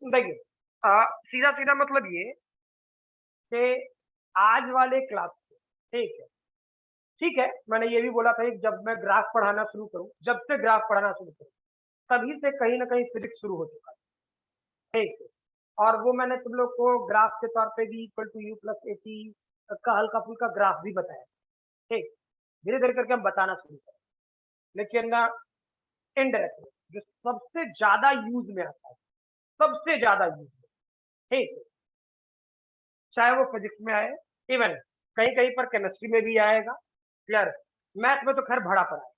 देखिए सीधा सीधा मतलब ये कि आज वाले क्लास में, ठीक है, मैंने ये भी बोला था कि जब मैं ग्राफ पढ़ाना शुरू करूँ, जब से ग्राफ पढ़ाना शुरू करूँ, तभी से कहीं न कहीं फिज़िक्स शुरू हो चुका है, ठीक है। और वो मैंने तुम लोग को ग्राफ के तौर पे भी equal to u plus at का हल्का-फुल्का ग्राफ भी बताया, ठीक। धीरे-धीरे करके हम बताना शुरू करें, लेकिन इनडायरेक्टली जो सबसे ज़्यादा यूज़ में आता है, सबसे ज़्यादा यूज़ में, ठीक है। चाहे वो फिज़िक्स में आए, इवन कहीं-कहीं पर केमिस्ट्री में भी आएगा, क्लियर। मैथ में तो खैर भरा पड़ा है,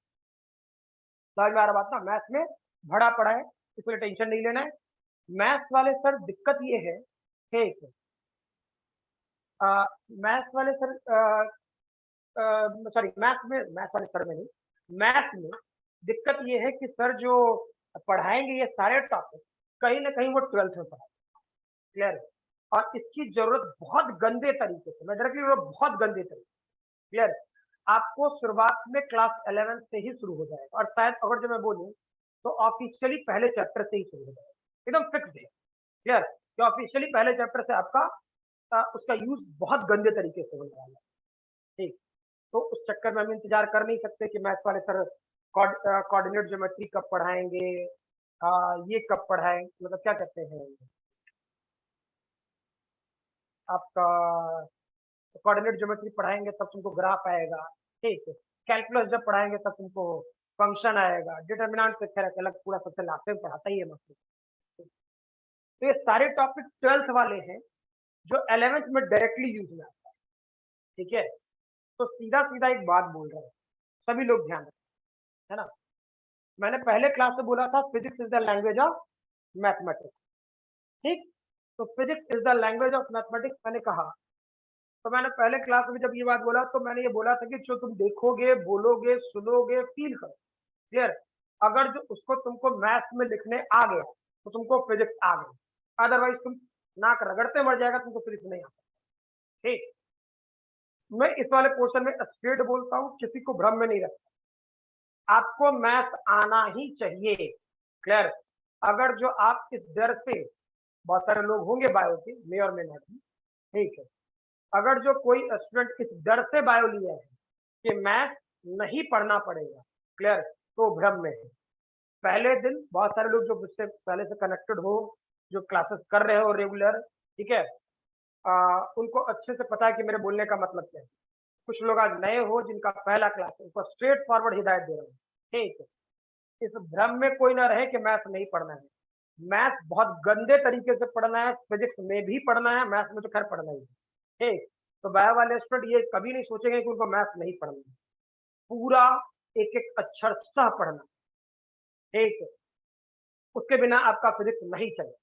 समझ में आ रहा बात ना? मैथ में भरा पड़ा है, इसलिए टेंशन नहीं लेना है। मैथ्स वाले सर दिक्कत ये है, ठीक है, मैथ्स वाले सर सॉरी मैथ्स वाले सर में नहीं, मैथ्स में दिक्कत ये है कि सर जो पढ़ाएँगे ये सारे टॉपिक, कहीं न कहीं वो 12th में पढ़ाएँगे, क्लियर है? और इसकी ज़रूरत बहुत गंदे तरीके से, मैं डायरेक्टली बोल रहा हूँ बहुत गंदे तरीके से, क्लियर है? आपको शुरुआत में क्लास 11th से ही शुरू हो जाएगा और शायद अगर जो मैं बोलूँ, तो ऑफ़िशियली पहले चैप्टर से ही शुरू हो जाएगा, एकदम फिक्स्ड है, क्लियर? कि ऑफ़िशियली पहले चैप्टर से आपका उसका यूज़ बहुत गंदे तरीके से होने वाला है, ठीक। तो उस चक्कर में हम इंतज़ार कर नहीं सकते कि मैथ्स वाले सर कोऑर्डिनेट ज्योमेट्री कब पढ़ाएँगे, ये कब पढ़ाएँ मतलब क्या कहते हैं आपका कोऑर्डिनेट ज्योमेट्री पढ़ाएँगे तब तुमको ग्राफ आएगा, ठीक है। कैलकुलस जब पढ़ाएँगे तब तुमको फंक्शन आएगा, डिटरमिनेंट तो खैर अलग पूरा सबसे लास्ट में पढ़ाता ही है मतलब। तो ये सारे टॉपिक 12th वाले हैं, जो 11th में डायरेक्टली यूज़ में आता है, ठीक है। तो सीधा-सीधा एक बात बोल रहा हूँ, सभी लोग ध्यान रखें, है ना? मैंने पहले क्लास में बोला था physics is the language of mathematics, ठीक? तो physics is the language of mathematics मैंने कहा, तो मैंने पहले क्लास में जब ये बात बोला तो मैंने ये बोला था कि जो तुम देखोगे, बोलोगे, सुनोगे, फ़ील करो, क्लियर? अगर जो उसको तुमको मैथ्स में लिखने आ गया, तो तुमको फिजिक्स आ गई, अदरवाइज़ तुम नाक रगड़ते मर जाएगा, तुमको फिजिक्स नहीं आता, ठीक? मैं इस वाले पोर्शन में स्ट्रेट बोलता हूँ, किसी को भ्रम में नहीं रखता। आपको मैथ आना ही चाहिए, क्लियर? अगर जो आप इस डर से बहुत सारे लोग होंगे बायो के, मे और मे नॉट बी, ठीक है। अगर जो कोई स्टूडेंट इस डर से बायो लिया है कि मैथ नहीं पढ़ना पड़ेगा, क्लियर? तो भ्रम में है। पहले दिन बहुत सारे लोग जो मुझसे पहले से कनेक्टेड हो, जो क्लासेस कर रहे हो रेगुलर, ठीक है? उनको अच्छे से पता है कि मेरे बोलने का मतलब क्या है। कुछ लोग आज नए हो जिनका पहला क्लास है, उनको स्ट्रेट फॉरवर्ड हिदायत दे रहा हूँ, ठीक है? इस भ्रम में कोई ना रहे कि मैथ नहीं पढ़ना है। मैथ बहुत गंदे तरीके से पढ़ना है, फिजिक्स में भी पढ़ना है, मैथ में तो खैर पढ़ना ही है, ठीक। तो बायो वाले स्टूडेंट ये कभी नहीं सोचेंगे कि उनको मैथ नहीं पढ़ना है, पूरा एक-एक अक्षर सह पढ़ना, ठीक है। उसके बिना आपका फिजिक्स नहीं चलेगा,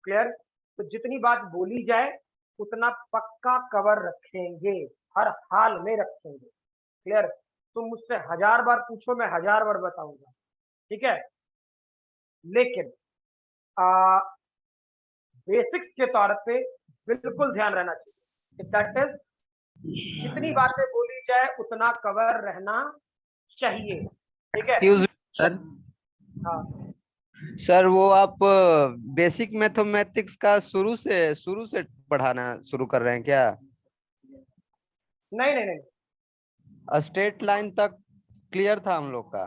क्लियर? तो जितनी बात बोली जाए, उतना पक्का कवर रखेंगे, हर हाल में रखेंगे, क्लियर? तुम मुझसे 1000 बार पूछो, मैं 1000 बार बताऊँगा, ठीक है? लेकिन अ, बेसिक्स के तौर पे बिल्कुल ध्यान रहना चाहिए कि दैट इज़ जितनी बातें बोली जाए उतना कवर रहना चाहिए, ठीक है? Excuse sir. हाँ, सर वो आप बेसिक मैथमेटिक्स का शुरू से पढ़ाना शुरू कर रहे हैं क्या? नहीं, नहीं, नहीं, स्ट्रेट लाइन तक क्लियर था हम लोग का।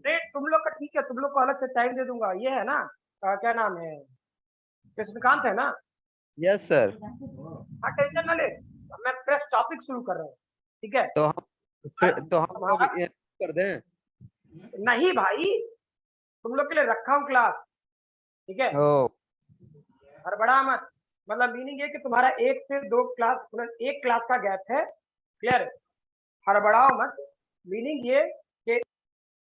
नहीं तुम लोग का ठीक है, तुम लोग को अलग से टाइम दे दूँगा, ये है ना क्या नाम है, कृष्णकांत है ना? Yes sir. हाँ, टेंशन ना ले, मैं फ्रेश टॉपिक शुरू कर रहा हूँ, ठीक है? तो हम फिर तो हम लोग तुम्हारा ये कर दें। नहीं भाई, तुम लोग के लिए रखा हूँ क्लास, ठीक है? ओ हड़बड़ा मत, मतलब मीनिंग ये कि तुम्हारा 1 से 2 क्लास मतलब 1 क्लास का गैप है, क्लियर? हड़बड़ाओ मत, मीनिंग ये कि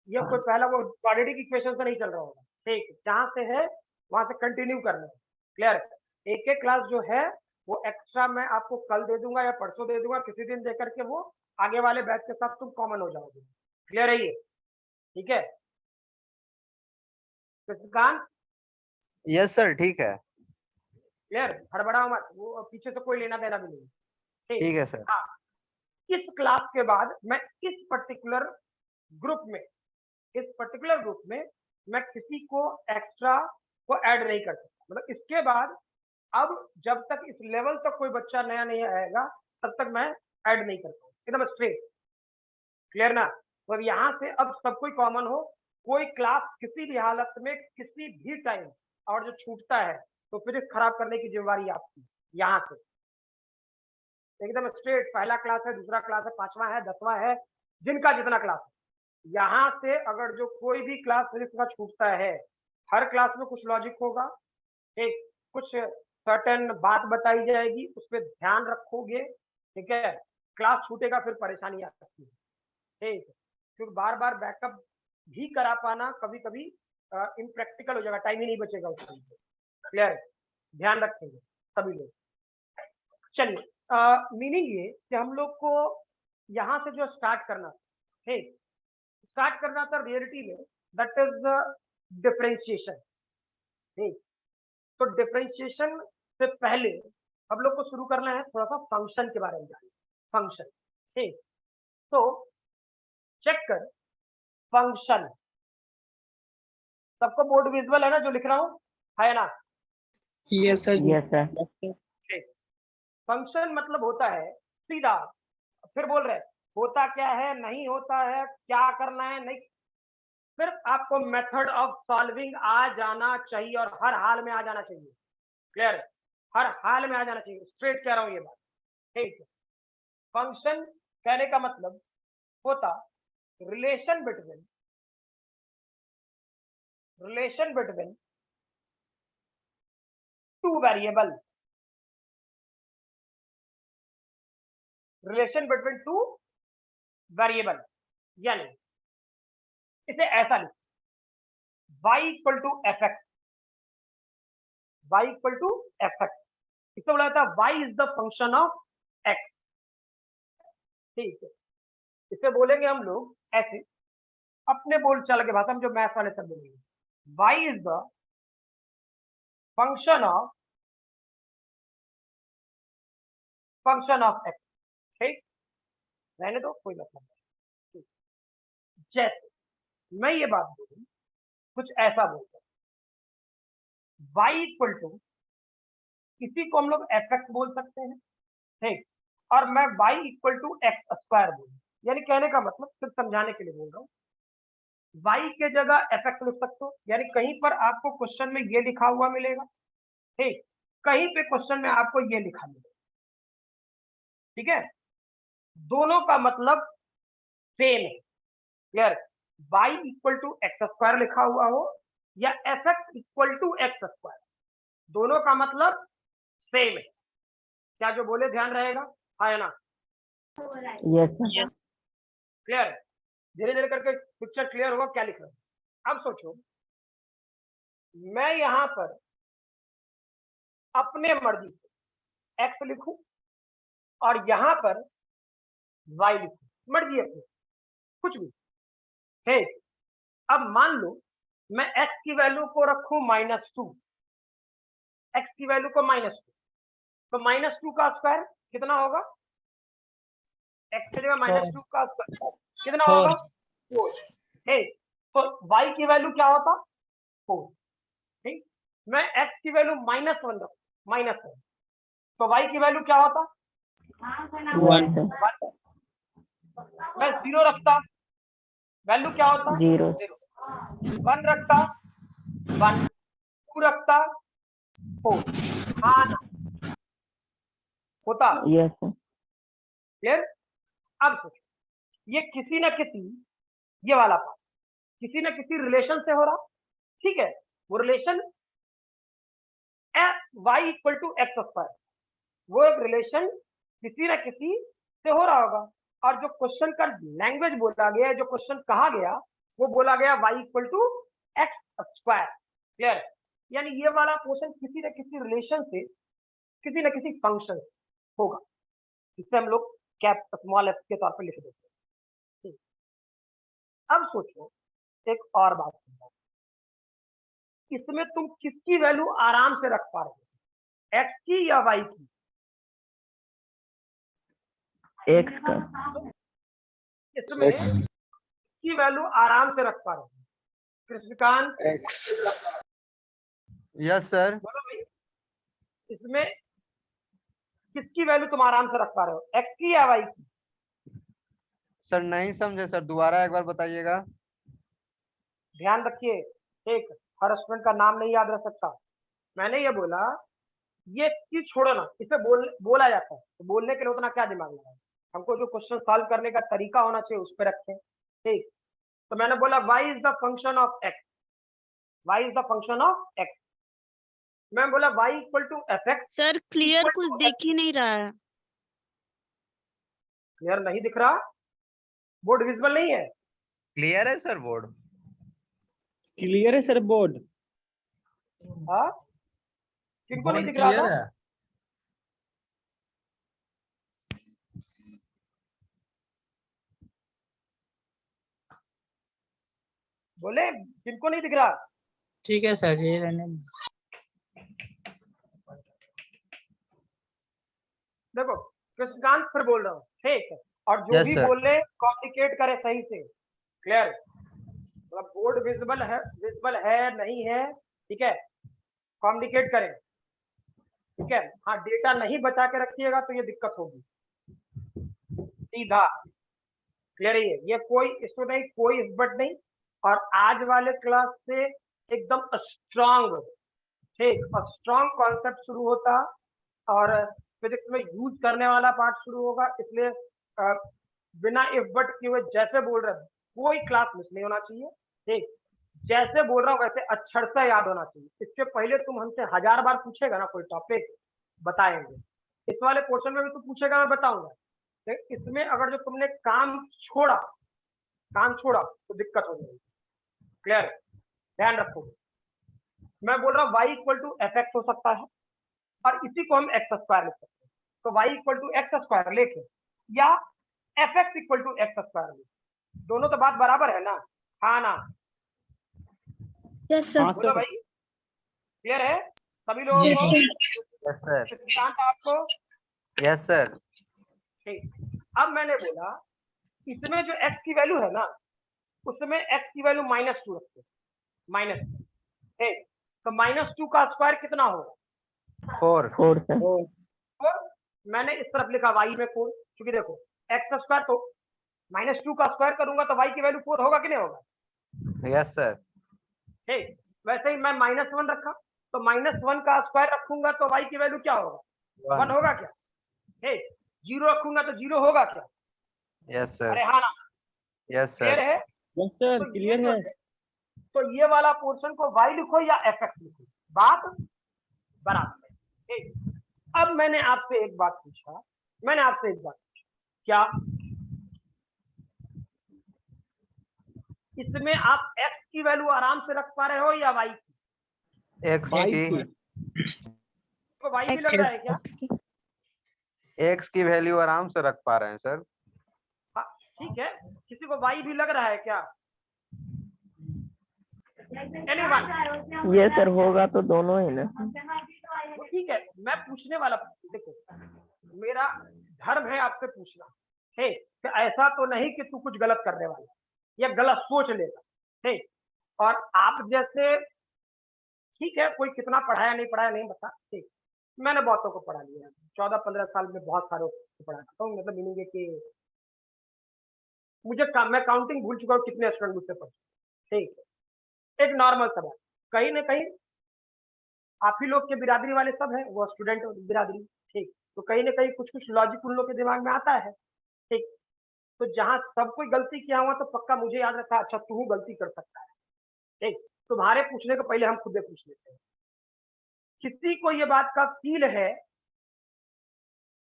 ये कोई पहला वो क्वाड्रेटिक इक्वेशन से नहीं चल रहा होगा, ठीक? जहाँ से है, वहाँ से कंटिन्यू करना है, क्लियर? एक-एक क्लास जो है, वो एक्स्ट्रा मैं आपको कल दे दूँगा या परसों दे दूँगा, किसी दिन दे करके वो आगे वाले बैच के साथ तुम कॉमन हो जाओगे, क्लियर है ये? ठीक है? कृष्णकांत, यस सर ठीक है। क्लियर? हड़बड़ाओ मत, वो पीछे से कोई लेना-देना भी नहीं है, ठीक? ठीक है सर। हाँ, इस क्लास के बाद मैं इस पर्टिकुलर ग्रुप में इस पर्टिकुलर ग्रुप में मैं किसी को एक्स्ट्रा वो ऐड नहीं कर सकता। मतलब इसके बाद अब जब तक इस लेवल तक कोई बच्चा नया नहीं आएगा तब तक मैं ऐड नहीं करता हूँ, एकदम स्ट्रेट। क्लियर ना? तो यहाँ से अब सब कोई कॉमन हो, कोई क्लास किसी भी हालत में किसी भी टाइम और जो छूटता है तो फिजिक्स खराब करने की जिम्मेवारी आपकी। यहाँ से एकदम स्ट्रेट, पहला क्लास है, दूसरा क्लास है, 5वां है, 10वां है, जिनका जितना क्लास है, यहाँ से अगर जो कोई भी क्लास फिजिक्स का छूटता है, हर क्लास में कुछ लॉजिक होगा, एक कुछ सर्टेन बात बताई जाएगी, उस पर ध्यान रखोगे, ठीक है? क्लास छूटेगा फिर परेशानी आ सकती है, ठीक है? क्योंकि बार बार बैकअप भी करा पाना कभी कभी इम्प्रैक्टिकल हो जाएगा, टाइम ही नहीं बचेगा उस टाइम पे। क्लियर? ध्यान रखेंगे सभी लोग। चलिए, मीनिंग ये कि हम लोग को यहाँ से जो स्टार्ट करना, ठीक, स्टार्ट करना था रियलिटी में, दैट इज डिफरेंशिएशन। ठीक, तो डिफरेंशिएशन से पहले हम लोग को शुरू करना है थोड़ा सा फंक्शन के बारे में जानना। फंक्शन, ठीक, तो चेक कर फंक्शन। सबको बोर्ड विजुअल है ना जो लिख रहा हूँ, है ना? Yes sir. Yes sir. ठीक, फंक्शन मतलब होता है सीधा, फिर बोल रहे होता क्या है, नहीं होता है, क्या करना है, नहीं, सिर्फ आपको मेथड ऑफ सॉल्विंग आ जाना चाहिए और हर हाल में आ जाना चाहिए। क्लियर? हर हाल में आ जाना चाहिए, स्ट्रेट कह रहा हूं ये बात। ठीक है, फंक्शन कहने का मतलब होता relation between two variable, relation between two variable, यानी इसे ऐसा लिख, y equal to f x, y equal to f x, इसको बोला जाता है y is the function of x। ठीक है, इसे बोलेंगे हम लोग ऐसे अपने बोलचाल के भाषा में, जो मैथ वाले सब बोलेंगे, y is the function of x। ठीक, रहने दो, कोई मतलब नहीं। जैसे मैं ये बात बोलूं, कुछ ऐसा बोलता हूं, y इक्वल टू, इसी को हम लोग एफ एक्स बोल सकते हैं, ठीक, और मैं y equal to x square बोलूं, यानी कहने का मतलब सिर्फ समझाने के लिए बोल रहा हूँ, y के जगह एफ एक्स लिख सकते हो, यानी कहीं पर आपको क्वेश्चन में ये लिखा हुआ मिलेगा, ठीक, कहीं पे क्वेश्चन में आपको ये लिखा मिलेगा, ठीक है? दोनों का मतलब सेम है। Clear? y equal to x square लिखा हुआ हो या f x equal to x square, दोनों का मतलब सेम है। क्या जो बोले ध्यान रहेगा, है ना? यस। क्लियर? धीरे धीरे करके पिक्चर क्लियर होगा क्या लिख रहा हूं। अब सोचो, मैं यहां पर अपने मर्जी से x लिखूं और यहां पर y लिखूं, मर्जी अपनी, कुछ भी, ठीक। अब मान लो मैं x की वैल्यू को रखूं -2, x की वैल्यू को -2, तो -2 का स्क्वायर कितना होगा? x की जगह -2 का स्क्वायर कितना होगा? 4। ठीक, तो y की वैल्यू क्या होता? 4। ठीक, मैं x की वैल्यू -1 रखूं, -1, तो y की वैल्यू क्या होता? 1। मैं 0 रखता, वैल्यू क्या होता? 0। 1 रखता, 1, 2 रखता, 4। हाँ ना, होता। Yes sir. क्लियर? अब सोचो, ये किसी ना किसी, ये वाला पार्ट किसी ना किसी रिलेशन से हो रहा, ठीक है? वो relation y equal to x square, वो एक रिलेशन किसी ना किसी से हो रहा होगा, और जो क्वेश्चन का लैंग्वेज बोला गया, जो क्वेश्चन कहा गया, वो बोला गया y equal to x square. Clear? यानी ये वाला क्वेश्चन किसी ना किसी रिलेशन से, किसी ना किसी फंक्शन होगा, जिससे हम लोग कैप स्मॉल एफ के तौर पर लिख देते हैं। अब सोचो एक और बात, इसमें तुम किसकी वैल्यू आराम से रख पा रहे हो, एक्स की या वाई की? एक्स का। इसमें की वैल्यू आराम से रख पा रहे हो कृष्णकांत? एक्स। Yes sir. बोलो भाई, इसमें किसकी वैल्यू तुम आराम से रख पा रहे हो, एक्स की या वाई की? सर नहीं समझे सर, दोबारा एक बार बताइएगा। ध्यान रखिए, ठीक, हर स्टूडेंट का नाम नहीं याद रख सकता। मैंने ये बोला, ये चीज छोड़ो ना, इसे बोला जाता है, तो बोलने के लिए उतना क्या दिमाग लगाए, हमको जो क्वेश्चन सॉल्व करने का तरीका होना चाहिए उस पर रखें। ठीक, तो मैंने बोला y is the function of x, y is the function of x। मैं बोला y equal to f x. Sir clear कुछ दिख ही नहीं रहा है। क्लियर नहीं दिख रहा? बोर्ड विजिबल नहीं है? क्लियर है सर बोर्ड? क्लियर है सर बोर्ड। हाँ, किनको नहीं दिख रहा था? बोले किनको नहीं दिख रहा? ठीक है सर, ये रहने। देखो कृष्णकांत फिर बोल रहा हूँ, ठीक है, और जो Yes, भी sir. बोले कम्युनिकेट करे सही से। क्लियर? मतलब बोर्ड विजिबल है नहीं है, ठीक है, कम्युनिकेट करें, ठीक है। हाँ, डेटा नहीं बचा के रखिएगा तो ये दिक्कत होगी, सीधा। क्लियर है? ये कोई इसको नहीं, कोई इस्बट नहीं। और आज वाले क्लास से एकदम स्ट्रांग, ठीक, और स्ट्रांग कॉन्सेप्ट शुरू होता, और फिजिक्स में यूज करने वाला पार्ट शुरू होगा। इसलिए बिना इफ बट किए हुए जैसे बोल रहे हैं, कोई क्लास मिस नहीं होना चाहिए, ठीक। जैसे बोल रहा हूँ वैसे अक्षर से याद होना चाहिए। इसके पहले तुम हमसे 1000 बार पूछेगा ना कोई टॉपिक, बताएंगे। इस वाले पोर्शन में भी तू पूछेगा, मैं बताऊंगा। तो इसमें अगर जो तुमने काम छोड़ा तो दिक्कत हो जाएगी। क्लियर? ध्यान रखो, मैं बोल रहा हूँ y equal to f x हो सकता है, और इसी को हम एक्स स्क्वायर लिख सकते हैं। तो y equal to x square लेके, या f x equal to x square लेके, दोनों तो बात बराबर है ना? हाँ ना? Yes sir. बोलो भाई, क्लियर है सभी लोगों Yes, को? sir. Yes sir. सिद्धांत आपको? Yes sir. ठीक। अब मैंने बोला इसमें जो x की वैल्यू है ना, उसमें x की वैल्यू -2 रखते, -2, ठीक। तो -2 का स्क्वायर कितना होगा? 4 सर। 4। मैंने इस तरफ लिखा y में 4, क्योंकि देखो x स्क्वायर तो -2 का स्क्वायर करूंगा तो y की वैल्यू 4 होगा कि नहीं होगा? Yes sir. ठीक। वैसे ही मैं -1 रखा, तो -1 का स्क्वायर रखूंगा तो y की वैल्यू क्या होगा? 1 होगा क्या? ठीक। 0 रखूंगा तो 0 होगा क्या? Yes sir. अरे हाँ ना? Yes clear sir. है? यस सर, तो क्लियर ये है। तो ये वाला पोर्शन को y लिखो या एफ एक्स लिखो, बात बराबर है। ठीक। अब मैंने आपसे एक बात पूछा, क्या इसमें आप x की वैल्यू आराम से रख पा रहे हो या y की? एक्स की। तो y भी लग रहा है क्या? एक्स की वैल्यू आराम से रख पा रहे हैं सर। हाँ, ठीक है, किसी को y भी लग रहा है क्या? Anyone? ये सर होगा तो दोनों ही ना। तो ठीक है, मैं पूछने वाला, देखो मेरा धर्म है आपसे पूछना, ठीक, कि ऐसा तो नहीं कि तू कुछ गलत करने वाला या गलत सोच लेगा, ठीक। और आप जैसे, ठीक है, कोई कितना पढ़ाया नहीं पढ़ाया नहीं बता, ठीक, मैंने बहुतों को पढ़ा लिया, 14-15 साल में बहुत सारों को पढ़ा चुका हूँ। मतलब मीनिंग है कि मैं काउंटिंग भूल चुका हूँ कितने स्टूडेंट मुझसे पढ़े, ठीक है। एक नॉर्मल सवाल, कहीं ना कहीं आप ही लोग के बिरादरी वाले सब हैं, वो स्टूडेंट बिरादरी, ठीक, तो कहीं ना कहीं कुछ कुछ लॉजिक उन लोग के दिमाग में आता है, ठीक। तो जहां सब कोई गलती किया हुआ तो पक्का मुझे याद रखा, अच्छा तू गलती कर सकता है, ठीक। तुम्हारे पूछने को पहले हम खुद पूछ लेते हैं, किसी को ये बात का फील है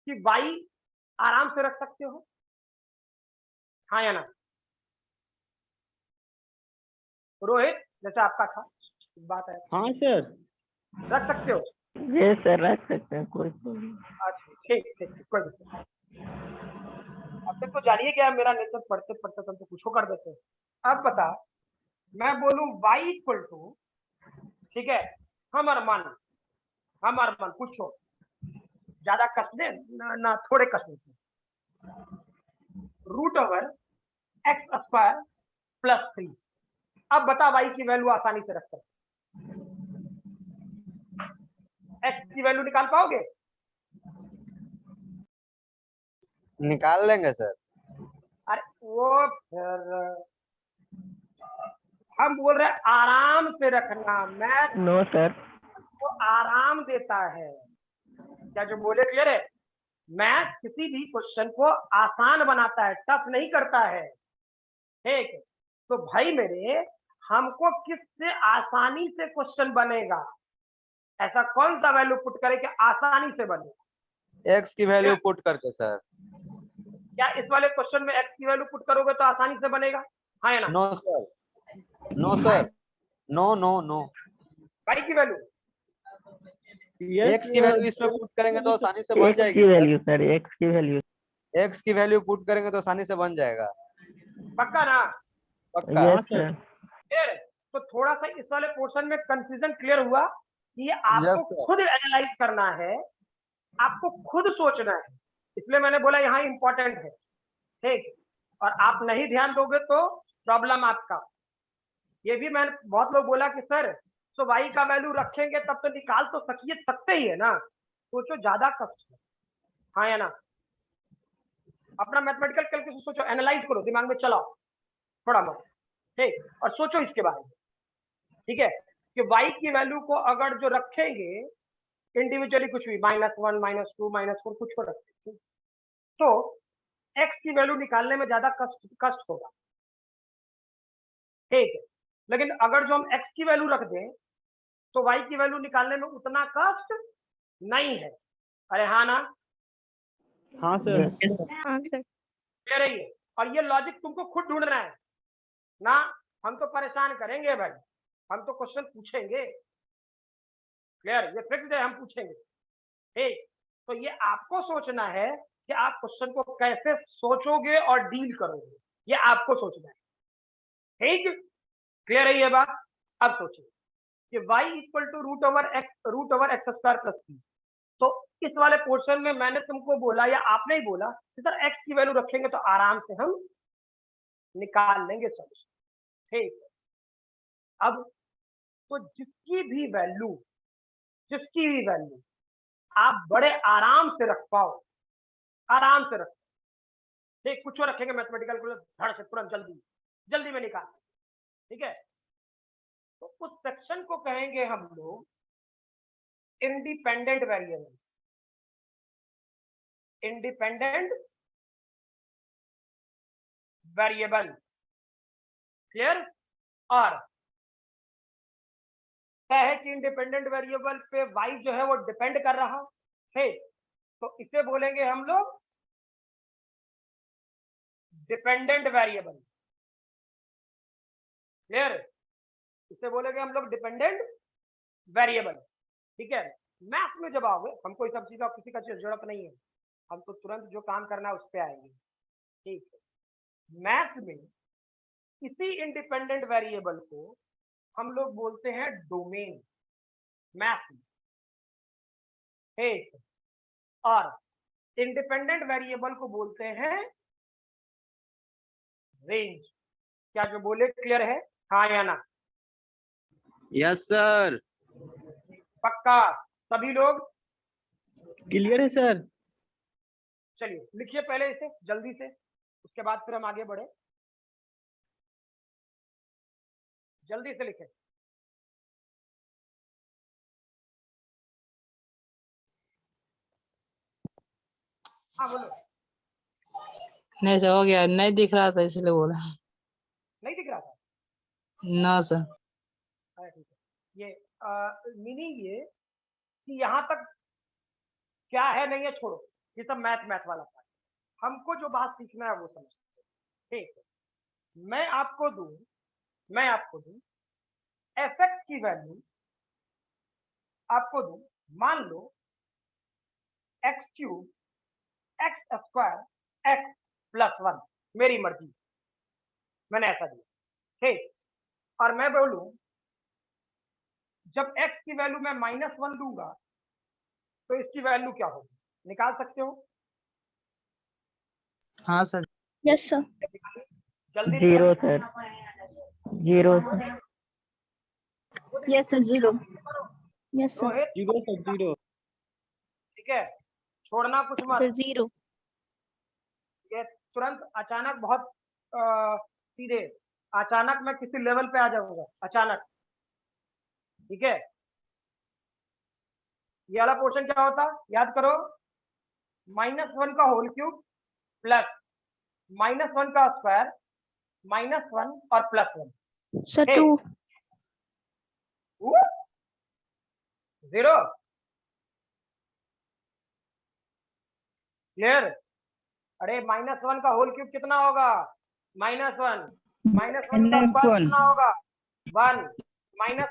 कि y आराम से रख सकते हो, हाँ या ना? रोहित, जैसे आपका था बात है, हाँ सर। रख सकते हो? ये सर रख सकते हैं, कोई प्रॉब्लम। अच्छा ठीक ठीक ठीक, कोई दिक्कत नहीं। अब तक तो जानिए क्या मेरा नेचर, पढ़ते पढ़ते तुम तो कुछ कर देते हैं। अब बता, मैं बोलूं y इक्वल टू, ठीक है, हमार मन पूछो, ज्यादा कसने ना थोड़े कसने, √x² + 3। अब बता y की वैल्यू आसानी से रख सकते, एक्स की वैल्यू निकाल पाओगे? निकाल लेंगे सर। अरे वो फिर हम बोल रहे हैं आराम से रखना, मैथ नो सर। को आराम देता है। क्या जो बोले क्लियर है? मैथ किसी भी क्वेश्चन को आसान बनाता है, टफ नहीं करता है। ठीक है, तो भाई मेरे हमको किससे आसानी से क्वेश्चन बनेगा? ऐसा कौन सा वैल्यू पुट करे कि आसानी से बने? एक्स की वैल्यू पुट करके सर। क्या इस वाले क्वेश्चन में एक्स की वैल्यू पुट करोगे तो आसानी से बनेगा? हाँ या ना? No sir, no sir, no no no. Y की वैल्यू एक्स की वैल्यू इसमें पुट करेंगे तो आसानी से बन एक्स जाएगी की सर। वैल्यू सर, एक्स की वैल्यू। एक्स की वैल्यू पुट करेंगे तो आसानी से बन जाएगा। पक्का ना? पक्का। Yes sir. क्लियर है? तो थोड़ा सा इस वाले पोर्शन में कंफ्यूजन क्लियर हुआ कि ये आपको Yes, sir. खुद एनालाइज करना है, आपको खुद सोचना है, इसलिए मैंने बोला यहाँ इंपॉर्टेंट है। ठीक, और आप नहीं ध्यान दोगे तो प्रॉब्लम आपका। ये भी मैंने बहुत लोग बोला कि सर तो वाई का वैल्यू रखेंगे तब तो निकाल तो सकते ही है ना, सोचो ज्यादा कष्ट है। हाँ या ना? अपना मैथमेटिकल कैलकुलेशन सोचो, एनालाइज करो, दिमाग में चलाओ थोड़ा बहुत, ठीक, और सोचो इसके बारे में। ठीक है, कि y की वैल्यू को अगर जो रखेंगे इंडिविजुअली कुछ भी -1 -2 -4 कुछ को रखेंगे तो x की वैल्यू निकालने में ज्यादा कष्ट होगा। ठीक है, लेकिन अगर जो हम x की वैल्यू रख दें तो y की वैल्यू निकालने में उतना कष्ट नहीं है। अरे हाँ ना? हाँ सर। हाँ सर। कह रही है, और ये लॉजिक तुमको खुद ढूंढना है ना, हम तो परेशान करेंगे भाई, हम तो क्वेश्चन पूछेंगे। क्लियर? ये फिक्स है, हम पूछेंगे। ठीक, तो ये आपको सोचना है कि आप क्वेश्चन को कैसे सोचोगे और डील करोगे, ये आपको सोचना है। ठीक, क्लियर है ये बात? अब सोचिए कि y equal to root over x square plus c. तो इस वाले पोर्शन में मैंने तुमको बोला या आपने ही बोला कि सर x की वैल्यू रखेंगे तो आराम से हम निकाल लेंगे सोल्यूशन। ठीक है, अब तो जिसकी भी वैल्यू आप बड़े आराम से रख पाओ, आराम से रख, ठीक, कुछ और रखेंगे मैथमेटिकल धड़ से तुरंत जल्दी में निकाल। ठीक है, तो उस सेक्शन को कहेंगे हम लोग independent variable. Independent variable, clear? और क्या है कि इंडिपेंडेंट वेरिएबल पे y जो है वो डिपेंड कर रहा है, तो इसे बोलेंगे हम लोग डिपेंडेंट वेरिएबल। क्लियर? इसे बोलेंगे हम लोग डिपेंडेंट वेरिएबल। ठीक है, मैथ में जब आओगे हमको इस सब चीज का किसी का जरूरत नहीं है, हम तो तुरंत जो काम करना है उस पर आएंगे। ठीक है, मैथ में इसी इंडिपेंडेंट वेरिएबल को हम लोग बोलते हैं डोमेन, मैथ में। ठीक, और इंडिपेंडेंट वेरिएबल को बोलते हैं रेंज। क्या जो बोले क्लियर है? हाँ या ना? Yes sir. पक्का? सभी लोग क्लियर है सर। चलिए लिखिए पहले इसे जल्दी से, उसके बाद फिर हम आगे बढ़े। जल्दी से लिखें। हाँ बोलो। नहीं सर, हो गया, नहीं दिख रहा था इसलिए बोला। नहीं दिख रहा था? ना सर। अरे ठीक है, ये मीनिंग ये कि यहाँ तक क्या है नहीं है छोड़ो, ये सब मैथ वाला था। हमको जो बात सीखना है वो समझते। ठीक है, मैं आपको दूं एफ की वैल्यू आपको दूं, मान लो x³ x² x+1, मेरी मर्जी, मैंने ऐसा दिया। ठीक, और मैं बोलूं जब x की वैल्यू मैं -1 दूंगा तो इसकी वैल्यू क्या होगी, निकाल सकते हो? हाँ सर। Yes sir. जल्दी 0 sir, 0 yes sir 0। Yes sir Rohit 0 sir 0 ठीक है, छोड़ना कुछ मत। सर 0 ये तुरंत अचानक बहुत सीधे अचानक मैं किसी लेवल पे आ जाऊंगा अचानक, ठीक है। ये वाला पोर्शन क्या होता याद करो, -1 का होल क्यूब प्लस -1 का स्क्वायर -1 और +1 सर हे। 2 0 क्लियर। अरे -1 का होल क्यूब कितना होगा, -1 -1 का स्क्वायर कितना होगा 1 -1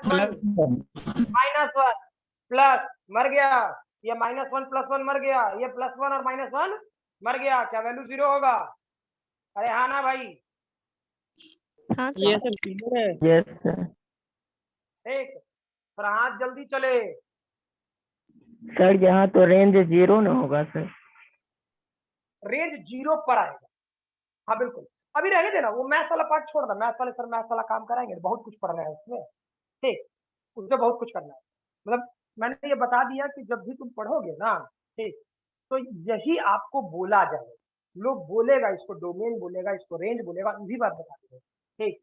प्लस मर गया, ये -1 +1 मर गया, ये +1 और -1 मर गया, क्या वैल्यू 0 होगा। अरे हाँ ना भाई, हाँ ये सर सब क्लियर है। Yes sir. ठीक। पर हाथ जल्दी चले, सर यहाँ तो रेंज 0 ना होगा सर। रेंज 0 पर आएगा। हाँ बिल्कुल, अभी रहने देना, वो मैथ्स वाला पार्ट छोड़ दो, मैथ्स वाले सर मैथ्स वाला काम कराएंगे, बहुत कुछ पढ़ना है उसमें, ठीक, उसमें बहुत कुछ करना है। मतलब मैंने ये बता दिया कि जब भी तुम पढ़ोगे ना, ठीक, तो यही आपको बोला जाए, लोग बोलेगा, इसको डोमेन बोलेगा, इसको रेंज बोलेगा, यही बात बता दी है, ठीक।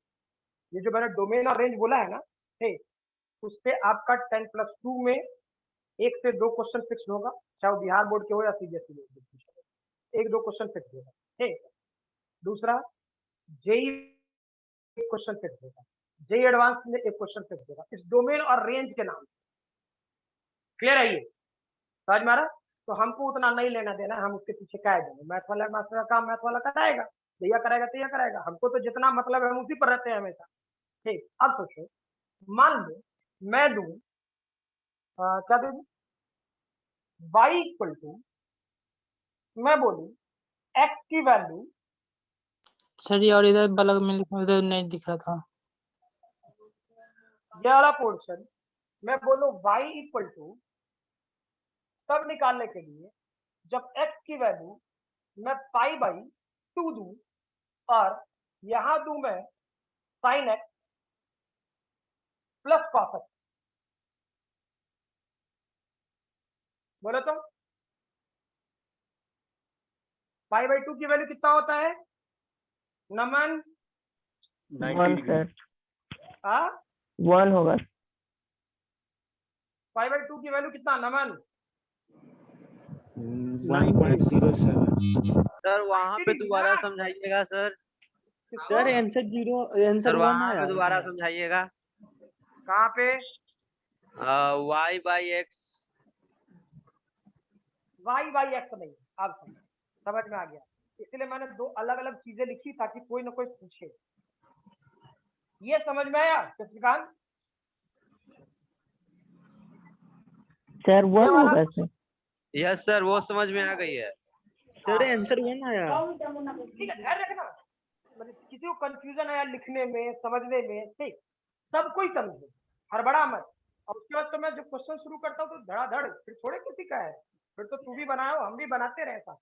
ये जो मैंने डोमेन और रेंज बोला है ना, ठीक, उस पे आपका 10+2 में 1 से 2 क्वेश्चन फिक्स होगा, चाहे वो बिहार बोर्ड के हो या सीबीएसई बोर्ड के, 1-2 क्वेश्चन फिक्स होगा, ठीक। दूसरा जेई क्वेश्चन फिक्स होगा, जेई एडवांस में 1 क्वेश्चन फिक्स होगा, इस डोमेन और रेंज के नाम। क्लियर है ये, समझ में आ रहा। तो हमको उतना नहीं लेना देना, हम उसके पीछे क्या देंगे, मैथ वाला मास्टर का काम मैथ वाला कराएगा, भैया करेगा तो यह करेगा, हमको तो जितना मतलब है हम उसी पर रहते हैं हमेशा, ठीक। अब सोचो, मान लो मैं दूं क्या दे दूं, y मैं बोलूं x की वैल्यू, सर ये और इधर बलग में लिखा, उधर नहीं दिख रहा था। ये वाला पोर्शन मैं बोलूं y तब निकालने के लिए जब x की वैल्यू मैं π/2 दूं और यहां दूं मैं sin x plus cos x। बोलो तो π/2 की वैल्यू कितना होता है नमन, 1 सर, हाँ 1 होगा। π/2 की वैल्यू कितना नमन, 9.07 सर वहां पे दोबारा समझाइएगा sir. Sir answer 0 answer sir 1 वहां आया पे दोबारा समझाइएगा। कहाँ पे y/x y/x नहीं, अब समझ में आ गया, इसलिए मैंने 2 अलग अलग चीजें लिखी ताकि कोई ना कोई पूछे। ये समझ में आया शशिकांत, सर 1 वाला- होगा सर। यस सर, वो समझ में आ गई है। सर आंसर 1 आया। ठीक है, ध्यान रखना, मतलब किसी को कंफ्यूजन आया लिखने में समझने में, ठीक, सब कोई समझे, हड़बड़ा मत। और उसके बाद तो मैं जब क्वेश्चन शुरू करता हूँ तो धड़ाधड़, फिर थोड़े किसी का है, फिर तो तू भी बनाओ हम भी बनाते रहे साथ।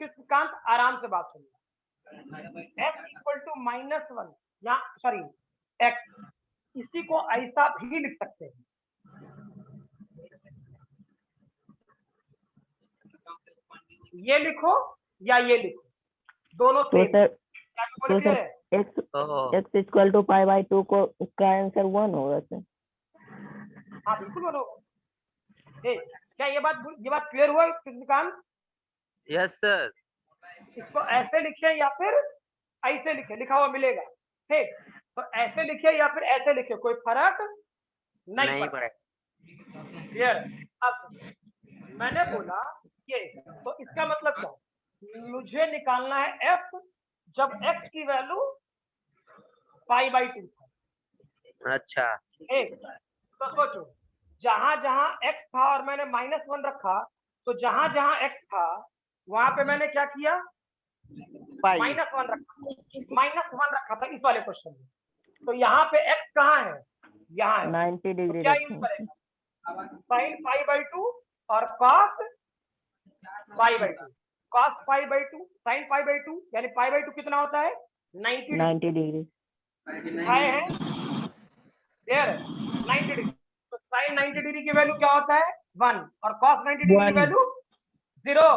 किसकांत आराम से बात सुनिए, x = -1 या सॉरी x, इसी को ऐसा भी लिख सकते हैं, ये लिखो या ये लिखो, दोनों तो सेम। सर क्या तो बोल सर रहे हैं? x = π/2 को का आंसर 1 होगा सर। हाँ बिल्कुल बोलो, क्या ये बात क्लियर हुआ किसकांत? Yes sir. इसको ऐसे लिखे या फिर ऐसे लिखे, लिखा हुआ मिलेगा, ठीक, तो ऐसे लिखे या फिर ऐसे लिखे कोई फर्क नहीं पड़ता। क्लियर। अब मैंने बोला ये, तो इसका मतलब क्या, मुझे निकालना है f जब x की वैल्यू π/2 था। अच्छा, ठीक, तो सोचो जहां जहां x था और मैंने -1 रखा, तो जहां जहां x था वहां पे मैंने क्या किया, -1 रखा था इस वाले क्वेश्चन में। तो यहाँ पे x कहाँ है, यहाँ है, 90 तो डिग्री क्या यूज रखें। करेगा, sin π/2 और cos π/2, cos π/2 sin π/2, यानी π/2 कितना होता है 90 90 डिग्री। है क्लियर, 90 डिग्री। तो साइन 90 डिग्री की वैल्यू क्या होता है 1 और कॉस 90 डिग्री की वैल्यू 0।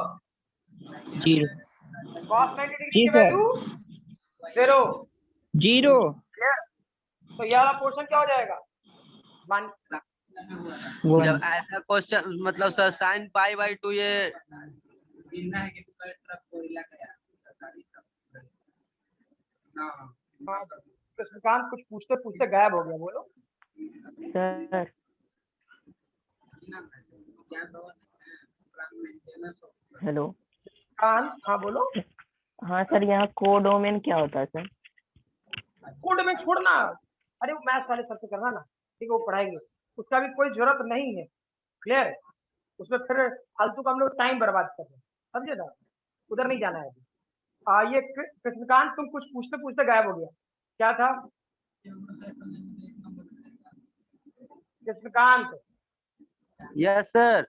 कॉस 90 डिग्री की वैल्यू 0। तो ये वाला पोर्शन क्या हो जाएगा 1। जब ऐसा क्वेश्चन मतलब सर साइन पाई बाई 2 ये कृष्णकांत कुछ पूछते पूछते गायब हो गया, बोलो। Sir hello. कांत, हाँ बोलो। हाँ सर, यहाँ कोडोमेन क्या होता है सर? कोड में छोड़ना, अरे वो मैथ्स वाले सर से करना ना, ठीक है, वो पढ़ाएंगे, उसका भी कोई जरूरत नहीं है। क्लियर है? उसमें फिर फालतू का हम लोग टाइम बर्बाद कर रहे हैं, समझे ना, उधर नहीं जाना है अभी। ये कृष्णकांत तुम कुछ पूछते पूछते गायब हो गया, क्या था कृष्णकांत? Yes sir.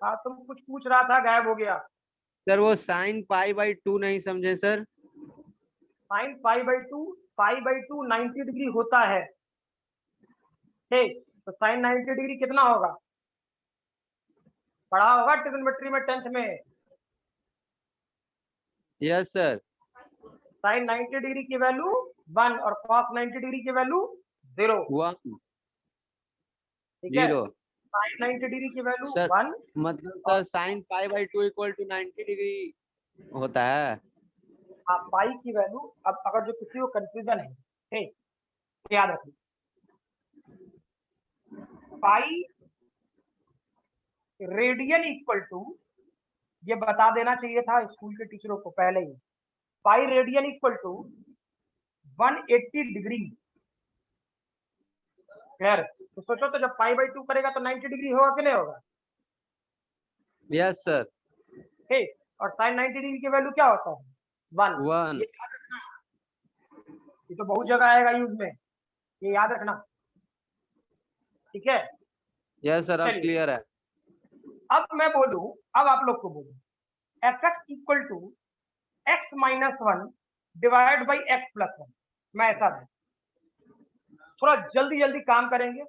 हाँ तुम कुछ पूछ रहा था, गायब हो गया। सर वो साइन पाई बाई 2 नहीं समझे sir. Sine pi by two 90 degree होता है, ठीक। तो साइन 90 डिग्री कितना होगा, पढ़ा होगा ट्रिग्नोमेट्री में 10th में। Yes sir. साइन 90 डिग्री की वैल्यू 1 और कॉस 90 डिग्री की वैल्यू 0। 1 ठीक है, 0 साइन 90 डिग्री की वैल्यू सर 1। मतलब sir sine pi by 2 equal to 90 degree होता है। आप पाई की वैल्यू, अब अगर जो किसी को कंफ्यूजन है, ठीक, तो याद रखिए, पाई रेडियन इक्वल टू, ये बता देना चाहिए था स्कूल के टीचरों को पहले ही, pi radian equal to 180 degree. Clear? तो सोचो, तो जब पाई बाई 2 करेगा तो 90 डिग्री होगा कि नहीं होगा? Yes sir. ठीक, और साइन 90 डिग्री की वैल्यू क्या होता है 1। 1 ये याद रखना, ये तो बहुत जगह आएगा यूज में, ये याद रखना, ठीक है। यस सर, अब चलिए, क्लियर है। अब मैं बोलूं, अब आप लोग को बोलूं, f x equal to x minus 1 divide by x plus 1। मैं ऐसा है, थोड़ा जल्दी जल्दी काम करेंगे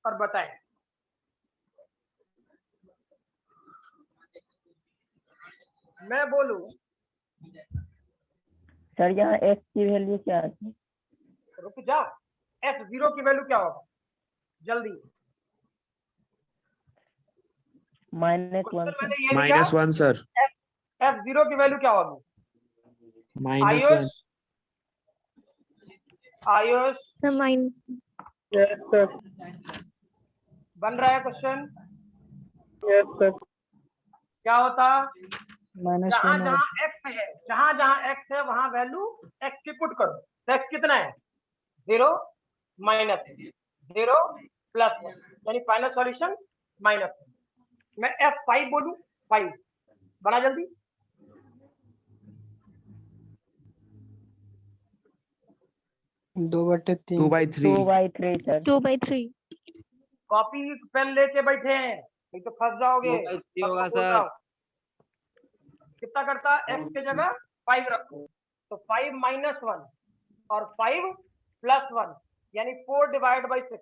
और बताएं। मैं बोलूं, सर यहाँ एक्स की वैल्यू क्या आती है? रुक जाओ, f0 की वैल्यू क्या होगा जल्दी? -1 क्वेश्चन सर। मैंने ये लिखा, -1 सर। f0 की वैल्यू क्या होगी? -1 Ayush, Ayush sir minus. Yes sir. बन रहा है क्वेश्चन? Yes sir. क्या होता, -1 जहां जहां x है, जहां जहां x है वहां वैल्यू x की पुट करो। तो x कितना है 0 माइनस 0 प्लस 1, यानी फाइनल सॉल्यूशन -1। मैं f5 बोलूं, 5 बना जल्दी। दो बटे 2 बाई 3 सर। 2/3। कॉपी पेन लेके बैठे हैं, नहीं तो फंस जाओगे। 2/3 सबको होगा बोल रहा सर। हूं, कितना करता, x की जगह 5 रखो, तो 5 माइनस 1 और 5 प्लस 1, यानी 4 डिवाइड बाई 6।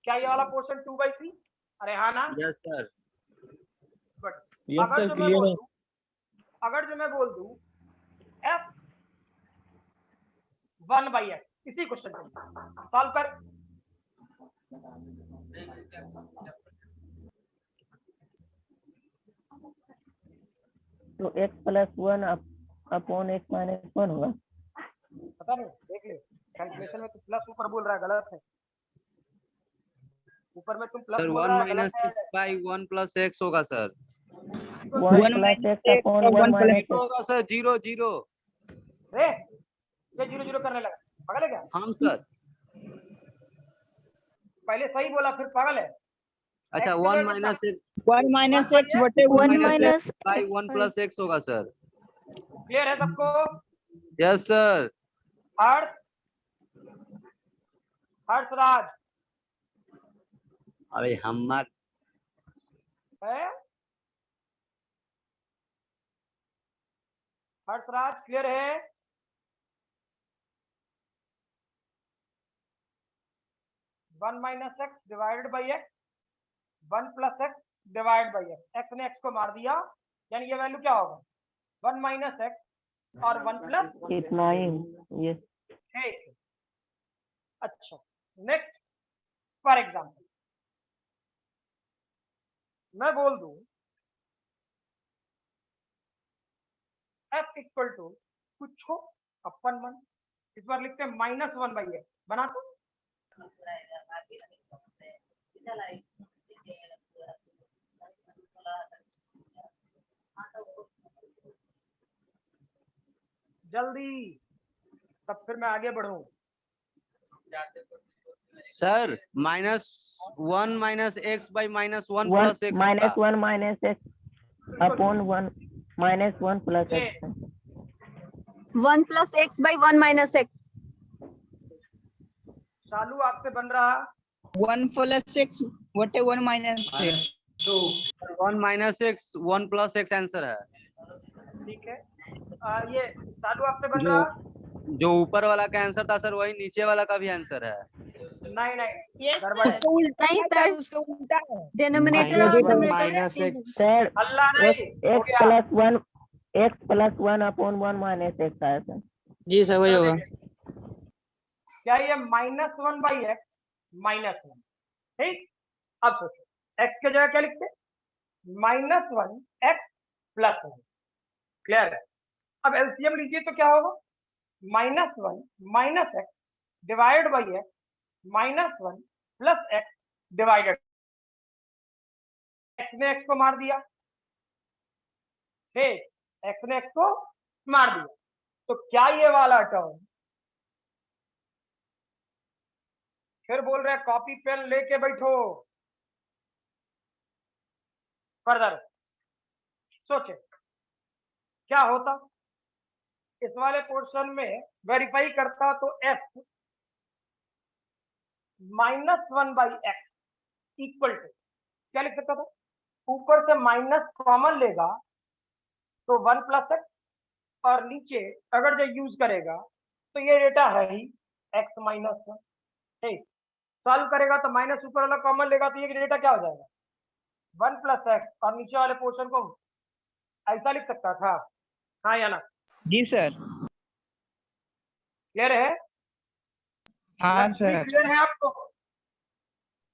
क्या ये वाला पोर्शन 2/3? अरे हाँ ना? Yes sir. बट यस अगर सर, जो मैं क्लियर बोल है। दूं, अगर जो मैं बोल दूं f1/x, इसी क्वेश्चन को सॉल्व कर। तो x + 1 अपॉन x - 1 होगा। पता नहीं, देख ले, कैलकुलेशन में तो प्लस ऊपर बोल रहा है, गलत है। ऊपर में तुम प्लस सर बोल 1 रहा है, माइनस गलत है। 6 बाई 1 प्लस x होगा सर। 1 + x upon 1 - x। होगा सर 0 0। रे, ये 0 0 करने लगा, पागल है क्या? हम सर। पहले सही बोला फिर पागल है। अच्छा, X 1 divide minus x 1 - x बटे 1 minus minus by 1 plus x होगा सर। क्लियर है सबको? Yes sir. हर्ष, हर्षराज अरे हमार है, हर्षराज क्लियर है? 1 minus x divided by x, 1 plus x divide by x. X ने एक्स को मार दिया, यानी ये वैल्यू क्या होगा 1 माइनस एक्स और 1 प्लस इतना ही ये ठीक। अच्छा नेक्स्ट, फॉर एग्जाम्पल मैं बोल दूं f इक्वल टू कुछ हो अपन 1, इस बार लिखते हैं -1 बाई एक्स, बना दो। जल्दी, तब फिर मैं आगे बढ़ूं। Sir -1 minus x by -1 one plus x -1 minus x upon 1 -1 plus x 1 plus x by 1 minus x. चालू आपसे बन रहा 1 plus x बटे 1 minus x। 1 minus x 1 plus x answer है। ठीक है। ये चालू आपसे बन रहा जो ऊपर वाला का आंसर था सर, वही नीचे वाला का भी आंसर है। नहीं गड़बड़ है। नहीं सर, डिनोमिनेटर और -1 numerator minus change x sir अल्लाह नहीं हो एक्स गया। प्लस 1 अपॉन 1 माइनस एक्स आया सर। जी सर वही होगा। क्या ये -1 बाई एक्स -1, ठीक। अब सोचो एक्स की जगह क्या लिखते -1 एक्स प्लस 1, क्लियर है। अब एलसीएम लीजिए तो क्या होगा -1 minus x divide by x -1 plus x divided, x ने एक्स को मार दिया, ठीक, एक्स ने एक्स को मार दिया, तो क्या ये वाला टर्म, फिर बोल रहे कॉपी पेन लेके बैठो, फर्दर सोचे क्या होता इस वाले पोर्शन में, वेरीफाई करता तो f -1 by x equal to क्या लिख सकता था, ऊपर से माइनस कॉमन लेगा तो 1 प्लस एक्स, और नीचे अगर जो यूज करेगा तो ये डेटा है ही x -1, ठीक। सॉल्व करेगा तो माइनस ऊपर वाला कॉमन लेगा तो ये डेटा क्या हो जाएगा 1 प्लस एक्स, और नीचे वाले पोर्शन को ऐसा लिख सकता था, हाँ या ना। जी सर। क्लियर है? हाँ लक्ष्मी सर। क्लियर है आपको?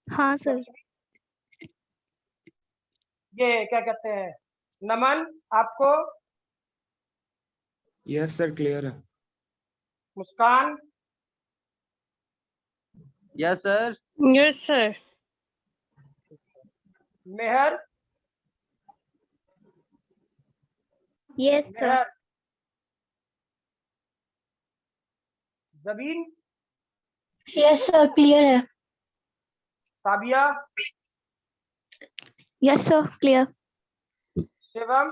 हाँ सर। ये क्या कहते हैं नमन, आपको? यस सर क्लियर है। Muskan? Yes sir. Yes sir. Mehar? Yes sir. Mehar? Jabeen? Yes sir, clear है। Sabiya? Yes sir, clear. Shivam?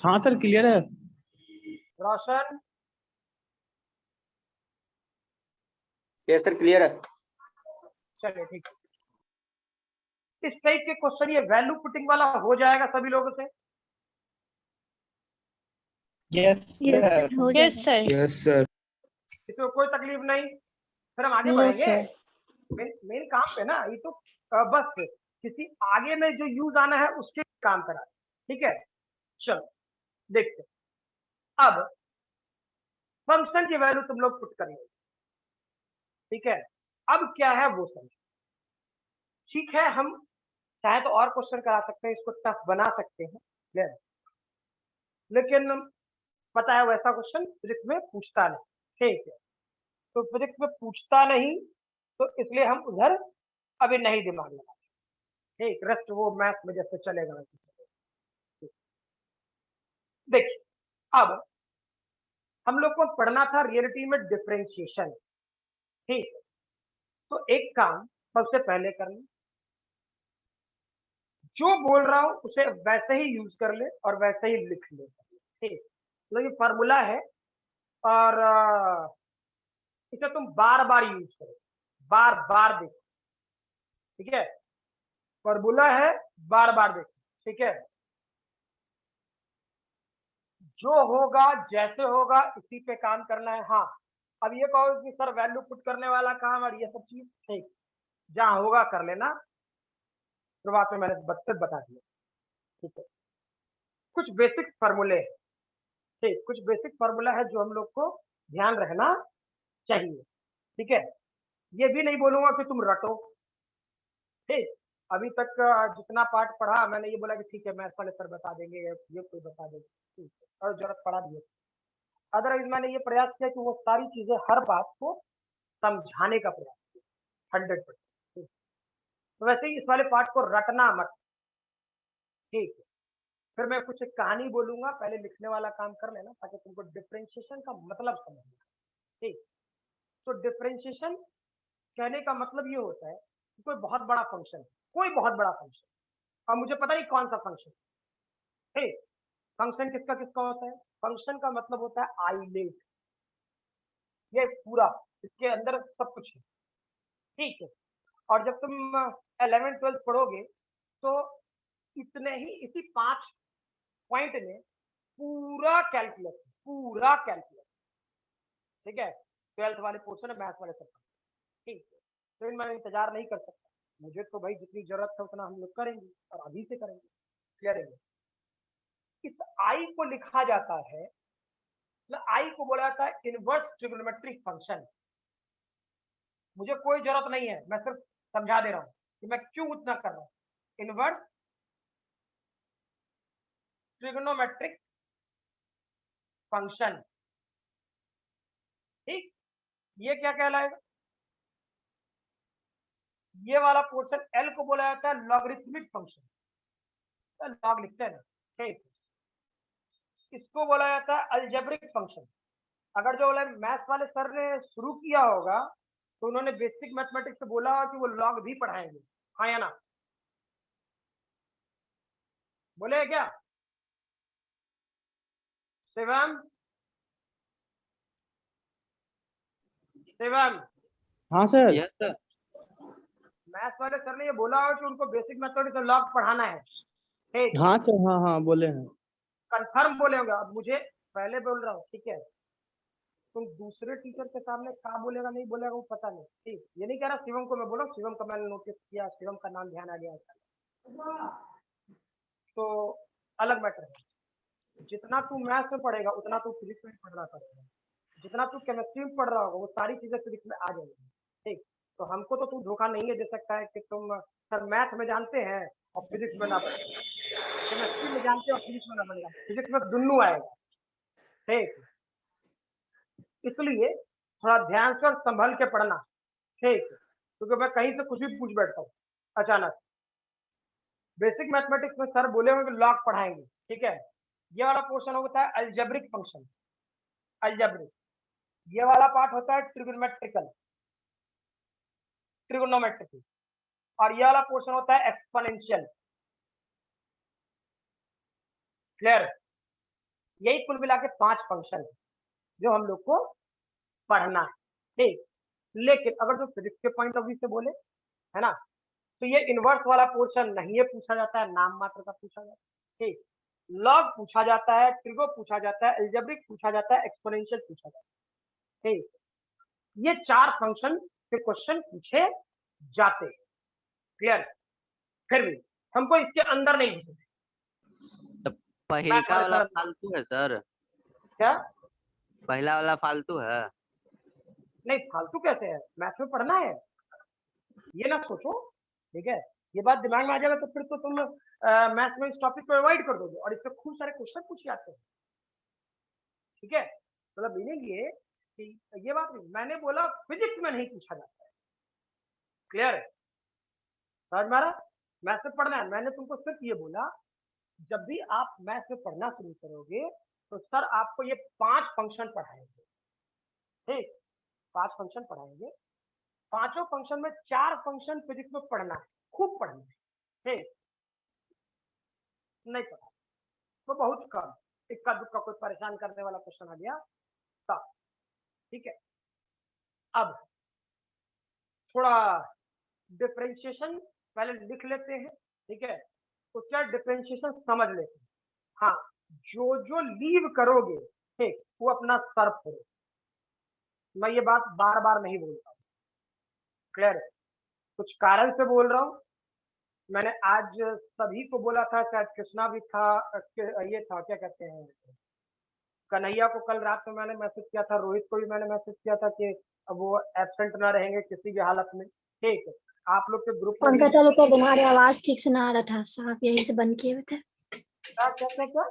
हाँ सर क्लियर है। रोशन? यस सर क्लियर है। चलिए ठीक है। इस टाइप के क्वेश्चन ये वैल्यू पुटिंग वाला हो जाएगा सभी लोगों से? Yes yes sir. सर, हो जाएगा। Yes sir. इसमें कोई तकलीफ नहीं, फिर हम आगे नो बढ़ेंगे सर। मेन काम पे ना, ये तो बस किसी आगे में जो यूज आना है उसके काम करा, ठीक है। चलो देखते हैं। अब फंक्शन की वैल्यू तुम लोग पुट करेंगे, ठीक है। अब क्या है वो समझो, ठीक है। हम चाहे तो और क्वेश्चन करा सकते हैं, इसको टफ बना सकते हैं, क्लियर है? लेकिन पता है वैसा क्वेश्चन फिजिक्स में पूछता नहीं, ठीक है। तो फिजिक्स में पूछता नहीं तो इसलिए हम उधर अभी नहीं दिमाग लगा, ठीक। रेस्ट वो मैथ में जैसे चलेगा वैसे। देखिए अब हम लोग को पढ़ना था रियलिटी में डिफरेंशिएशन, ठीक है। तो एक काम सबसे पहले करना, जो बोल रहा हूं उसे वैसे ही यूज कर ले और वैसे ही लिख ले, ठीक। तो ये फॉर्मूला है और इसे तुम बार बार यूज करो, बार बार देखो, ठीक है। फॉर्मूला है, बार बार देखो, ठीक है। जो होगा जैसे होगा इसी पे काम करना है। हाँ, अब ये कहो कि सर वैल्यू पुट करने वाला काम और ये सब चीज, ठीक, जहां होगा कर लेना, शुरुआत में मैंने बता दिया, ठीक है। कुछ बेसिक फॉर्मूले, ठीक, कुछ बेसिक फॉर्मूला है जो हम लोग को ध्यान रखना चाहिए, ठीक है। ये भी नहीं बोलूंगा कि तुम रटो, ठीक। अभी तक जितना पार्ट पढ़ा मैंने ये बोला कि ठीक है मैथ्स वाले सर बता देंगे, ये कोई बता देंगे, ठीक है, और जरूरत पड़ा भी है। अदरवाइज मैंने ये प्रयास किया कि वो सारी चीजें हर बात को समझाने का प्रयास किया 100%। तो वैसे ही इस वाले पार्ट को रटना मत, ठीक है। फिर मैं कुछ एक कहानी बोलूंगा, पहले लिखने वाला काम कर लेना ताकि तुमको डिफरेंशिएशन का मतलब समझ में आए, ठीक। तो डिफरेंशिएशन कहने का मतलब ये होता है कि कोई बहुत बड़ा फंक्शन, कोई बहुत बड़ा फंक्शन, और मुझे पता नहीं कौन सा फंक्शन, ठीक। फंक्शन किसका किसका होता है? फंक्शन का मतलब होता है आइलेट, ये पूरा, इसके अंदर सब कुछ है, ठीक है। और जब तुम 11th-12th पढ़ोगे तो इतने ही इसी 5 पॉइंट में पूरा कैलकुलस, पूरा कैलकुलस, ठीक है। 12th वाले पोर्शन है मैथ्स वाले सब, ठीक है। तो मैं इंतजार नहीं कर सकता, मुझे तो भाई जितनी जरूरत है उतना हम लोग करेंगे और अभी से करेंगे, क्लियर है। इस आई को लिखा जाता है, आई को बोला जाता है इनवर्स ट्रिग्नोमेट्रिक फंक्शन। मुझे कोई जरूरत नहीं है, मैं सिर्फ समझा दे रहा हूं कि मैं क्यों उतना कर रहा हूं। इनवर्स ट्रिग्नोमेट्रिक फंक्शन, ठीक। ये क्या कहलाएगा? ये वाला पोर्शन एल को बोला जाता है लॉगरिथमिक फंक्शन, लॉग लिखते हैं ना, ठीक। इसको बोला जाता है अलजेब्रिक फंक्शन। अगर जो मैथ्स वाले सर ने शुरू किया होगा तो उन्होंने बेसिक मैथमेटिक्स से बोला कि वो लॉग भी पढ़ाएंगे, हाँ या ना? बोले क्या शिवम? शिवम, हाँ सर। Yes sir. मैथ्स वाले सर ने ये बोला हो कि उनको बेसिक मैथमेटिक्स और लॉग पढ़ाना है, ठीक। हाँ सर, हाँ हाँ बोले हैं। कंफर्म बोले होगा। अब मुझे पहले बोल रहा हूँ, ठीक है, तुम दूसरे टीचर के सामने क्या बोलेगा नहीं बोलेगा वो पता नहीं, ठीक। ये नहीं कह रहा शिवम को मैं बोला, शिवम का मैंने नोटिस किया, शिवम का नाम ध्यान आ गया, तो अलग मैटर है। जितना तू मैथ्स में पढ़ेगा उतना तू फिजिक्स में पढ़ना पड़ेगा, जितना तू केमिस्ट्री में पढ़ रहा होगा वो सारी चीजें फिजिक्स में आ जाएंगी, ठीक। तो हमको तो तू धोखा नहीं दे सकता है कि तुम सर मैथ में जानते हैं और फिजिक्स में ना पढ़े, केमिस्ट्री में जानते हो और फिजिक्स में ना पढ़ेगा, फिजिक्स में दुन्नू आएगा, ठीक। इसलिए थोड़ा ध्यान से और संभल के पढ़ना, ठीक, क्योंकि मैं कहीं से कुछ भी पूछ बैठता हूँ अचानक। बेसिक मैथमेटिक्स में सर बोले हुए लॉग पढ़ाएंगे, ठीक है। ये वाला पोर्शन होता है अलजेब्रिक फंक्शन, अलजेब्रिक। ये वाला पार्ट होता है ट्रिग्नोमेट्रिकल, ट्रिग्नोमेट्रिकल, और ये वाला पोर्शन होता है एक्सपोनेंशियल, क्लियर? यही कुल मिला के 5 फंक्शन है जो हम लोग को पढ़ना है, ठीक। लेकिन अगर जो फिजिक्स के पॉइंट ऑफ व्यू से बोले, है ना, तो ये इनवर्स वाला पोर्शन नहीं है पूछा जाता है, नाम मात्र का पूछा जाता है, ठीक। लॉग पूछा जाता है, ट्रिगो पूछा जाता है, अलजेब्रिक पूछा जाता है, एक्सपोनेंशियल पूछा जाता है, ठीक। ये 4 फंक्शन के क्वेश्चन पूछे जाते हैं, क्लियर? फिर भी हमको इसके अंदर नहीं घुसना। पहला वाला फालतू है सर, क्या? पहला वाला फालतू है? नहीं फालतू कैसे है, मैथ्स में पढ़ना है, ये ना सोचो, ठीक है। ये बात दिमाग में आ जाएगा तो फिर तो तुम मैथ्स में इस टॉपिक को अवॉइड कर दोगे और इससे खूब सारे क्वेश्चन पूछे जाते हैं, ठीक है। मतलब मीनिंग ये कि ये बात नहीं, मैंने बोला फिजिक्स में नहीं पूछा जाता है, क्लियर है? समझ में आ रहा? मैथ्स में पढ़ना है, मैंने तुमको सिर्फ ये बोला जब भी आप मैथ्स में पढ़ना शुरू करोगे तो सर आपको ये 5 फंक्शन पढ़ाएंगे, ठीक, 5 फंक्शन पढ़ाएंगे। पांचों फंक्शन में 4 फंक्शन फिजिक्स में पढ़ना है, खूब पढ़ना है, ठीक। नहीं पढ़ा तो बहुत कम, इक्का दुक्का कोई परेशान करने वाला क्वेश्चन आ गया तब, ठीक है। अब थोड़ा डिफरेंशिएशन पहले लिख लेते हैं, ठीक है, उसका डिफरेंशिएशन समझ लेते हैं। हाँ, जो जो लीव करोगे, ठीक, वो अपना सर फोड़ो, मैं ये बात बार बार नहीं बोलता हूँ, क्लियर है? कुछ कारण से बोल रहा हूँ। मैंने आज सभी को बोला था, शायद कृष्णा भी था, ये था क्या कहते हैं, कन्हैया को कल रात में मैंने मैसेज किया था, रोहित को भी मैंने मैसेज किया था कि अब वो एब्सेंट ना रहेंगे किसी भी हालत में। ठीक है, आप लोग के ग्रुप में भी पंकज चालू कर, तुम्हारी आवाज ठीक से ना आ रहा था साहब, यही से बंद किए हुए थे। क्या कहते हैं, क्या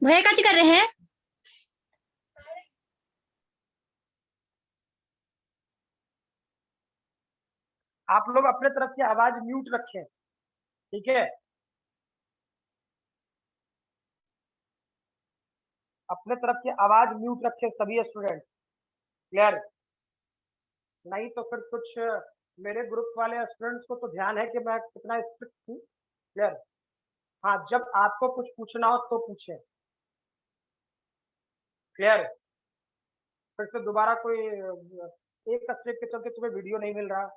भैया क्या कर रहे हैं? आप लोग अपने तरफ की आवाज म्यूट रखें, ठीक है? अपने तरफ की आवाज म्यूट रखें सभी स्टूडेंट, क्लियर? नहीं तो फिर कुछ मेरे ग्रुप वाले स्टूडेंट्स को तो ध्यान है कि मैं कितना स्ट्रिक्ट हूँ, क्लियर? हाँ, जब आपको कुछ पूछना हो तो पूछें, क्लियर? फिर से दोबारा कोई एक स्टेप के चलते तुम्हें वीडियो नहीं मिल रहा,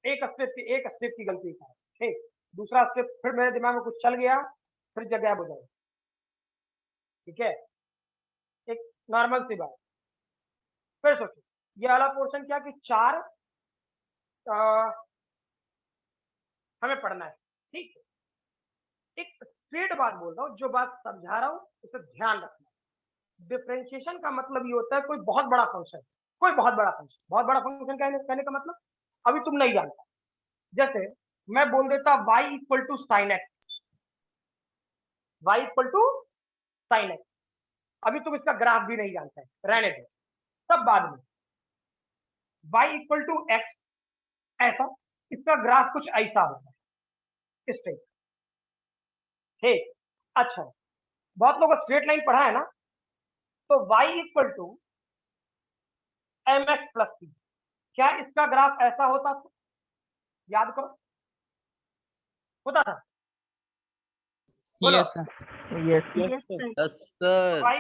एक स्टेप की गलती का, ठीक? दूसरा स्टेप फिर मेरे दिमाग में कुछ चल गया, फिर जगह हो जाए, ठीक है? एक नॉर्मल सी बात। फिर सोचो, ये वाला पोर्शन क्या कि 4 हमें पढ़ना है, ठीक है? एक स्ट्रेट बात बोल रहा हूँ, जो बात समझा रहा हूँ उसे ध्यान रखना। डिफरेंशिएशन का मतलब ये होता है कोई बहुत बड़ा फंक्शन, कोई बहुत बड़ा फंक्शन कहने का मतलब अभी तुम नहीं जानता। जैसे मैं बोल देता y equal to sine x, y equal to sine x, अभी तुम इसका ग्राफ भी नहीं जानता है, रहने दो, सब बाद में। y इक्वल टू एक्स ऐसा, इसका ग्राफ कुछ ऐसा होता है, इस टाइप, ठीक? अच्छा, बहुत लोगों स्ट्रेट लाइन पढ़ा है ना, तो y equal to m x plus c, क्या इसका ग्राफ ऐसा होता था? याद करो, होता था? बोलो। Yes sir. Yes Yes, sir. Yes sir. y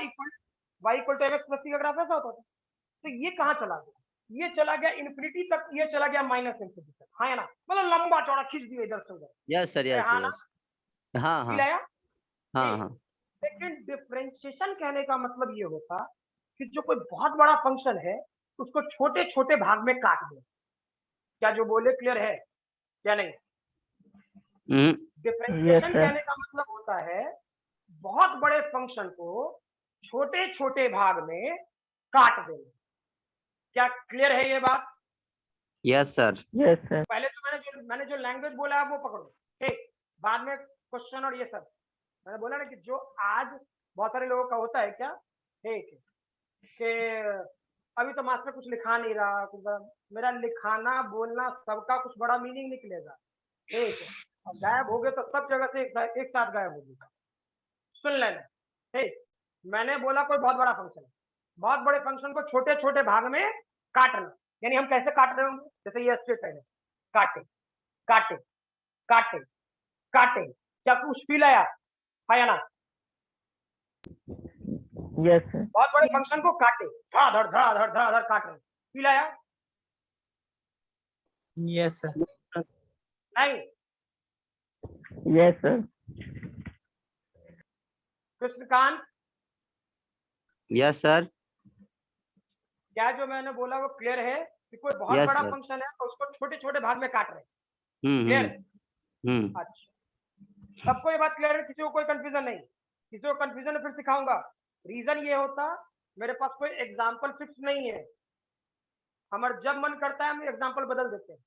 equal to m x plus c का ग्राफ ऐसा होता था। तो ये कहाँ चला गया? ये चला गया इन्फिनिटी तक, ये चला गया माइनस इन्फिनिटी तक, हाँ या ना? मतलब लंबा चौड़ा खींच दिया इधर से उधर, यस सर, यस हाँ ना? यस। हाँ हाँ मिलाया? हाँ हाँ। लेकिन डिफरेंशिएशन कहने का मतलब ये होता कि जो कोई बहुत बड़ा फंक्शन है उसको छोटे छोटे भाग में काट दो। क्या जो बोले क्लियर है क्या नहीं? Differentiation sir. कहने का मतलब होता है बहुत बड़े फंक्शन को छोटे छोटे भाग में काट देना। क्या क्लियर है ये बात? Yes sir. Yes sir. पहले तो मैंने जो लैंग्वेज बोला है वो पकड़ो, ठीक? बाद में क्वेश्चन और ये सब मैंने बोला ना कि जो आज बहुत सारे लोगों का होता है क्या, ठीक है, कि अभी तो मास्टर कुछ लिखा नहीं रहा, मेरा लिखाना बोलना सबका कुछ बड़ा मीनिंग निकलेगा, ठीक है? और गायब हो गए तो सब जगह से एक साथ गायब हो गए। सुन लेना, ठीक? मैंने बोला कोई बहुत बड़ा फंक्शन है, बहुत बड़े फंक्शन को छोटे छोटे भाग में काटना, यानी हम कैसे काट रहे होंगे? जैसे ये स्ट्रेट है, काटे काटे काटे काटे, क्या कुछ फील आया, है या ना? Yes sir. बहुत बड़े फंक्शन को काटे, धड़ाधड़ धड़ाधड़ धड़ाधड़ काट रहे, फील आया? Yes sir. नहीं? Yes sir. Krishnakant, yes sir. क्या जो मैंने बोला वो क्लियर है कि कोई बहुत Yes, बड़ा sir. फंक्शन है और उसको छोटे छोटे भाग में काट रहे हैं? हम्म क्लियर? हम्म। अच्छा, सबको ये बात क्लियर है? किसी को कोई कंफ्यूजन नहीं? किसी को कंफ्यूजन है फिर सिखाऊंगा। रीजन ये होता, मेरे पास कोई एग्जाम्पल फिक्स नहीं है, हमारा जब मन करता है हम एग्जाम्पल बदल देते हैं,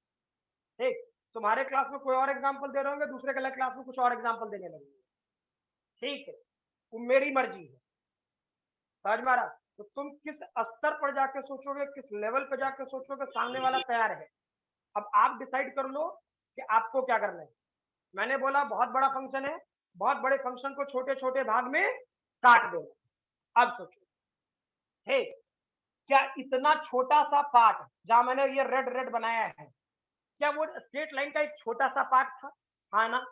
ठीक? तुम्हारे क्लास में कोई और एग्जाम्पल दे रहे होंगे, दूसरे क्लास में कुछ और एग्जाम्पल देने लगेंगे, ठीक है? वो मेरी मर्जी है, समझ में आ रहा? तो तुम किस स्तर पर जाके सोचोगे, किस लेवल पर जाके सोचोगे, सामने वाला तैयार है। अब आप डिसाइड कर लो कि आपको क्या करना है। मैंने बोला बहुत बड़ा फंक्शन है, बहुत बड़े फंक्शन को छोटे छोटे भाग में काट दो। अब सोचो, ठीक, क्या इतना छोटा सा पार्ट जहां मैंने ये रेड रेड बनाया है, क्या वो स्ट्रेट लाइन का एक छोटा सा पार्ट था, हाँ ना?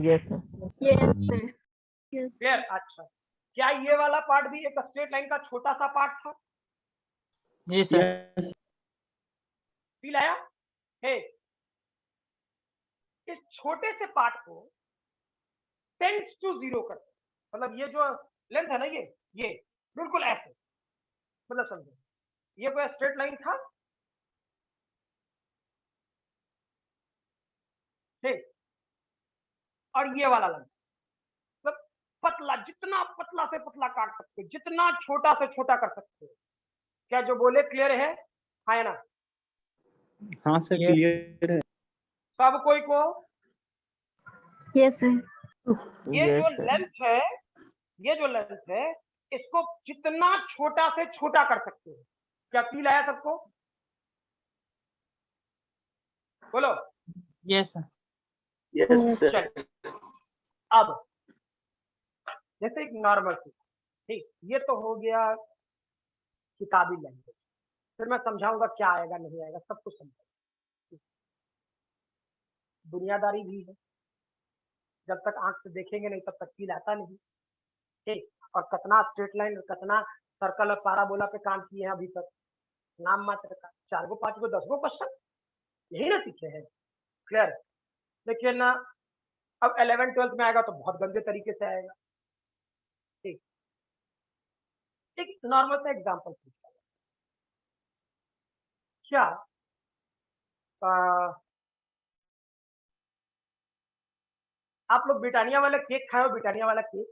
Yes sir. Yes, sir. Yes. Clear? अच्छा, क्या ये वाला पार्ट भी एक स्ट्रेट लाइन का छोटा सा पार्ट था? जी सर। यस फील आया? ठीक, इस छोटे से पार्ट को टेंड्स टू जीरो करते, मतलब ये जो लेंथ है ना, ये बिल्कुल ऐसे, मतलब समझो, ये कोई स्ट्रेट लाइन था, ठीक, और ये वाला लाइन मतलब पतला, जितना पतला से पतला काट सकते हो, जितना छोटा से छोटा कर सकते हो। क्या जो बोले क्लियर है? हाँ या ना? हाँ सर क्लियर है। सब कोई को Yes, sir. ये Yes, जो sir. लेंथ है, ये जो लेंथ है, इसको जितना छोटा से छोटा कर सकते हो। क्या फील आया सबको? बोलो। Yes sir. Yes, sir. चलो, अब जैसे एक नॉर्मल सी, ठीक, ये तो हो गया किताबी लैंग्वेज। फिर मैं समझाऊंगा क्या आएगा नहीं आएगा, सब कुछ समझाऊंगा। दुनियादारी भी है, जब तक आंख से देखेंगे नहीं तब तक फील आता नहीं, ठीक। और कितना स्ट्रेट लाइन और कितना सर्कल और पाराबोला पे काम किए हैं अभी तक, नाम मात्र का 4 गो 5 गो 10 गो क्वेश्चन यही ना सीखे हैं, क्लियर। लेकिन अब 11 12 में आएगा तो बहुत गंदे तरीके से आएगा, ठीक। एक नॉर्मल सा एग्जाम्पल पूछता हूं, क्या आप लोग ब्रिटानिया वाला केक खाए हो? ब्रिटानिया वाला केक,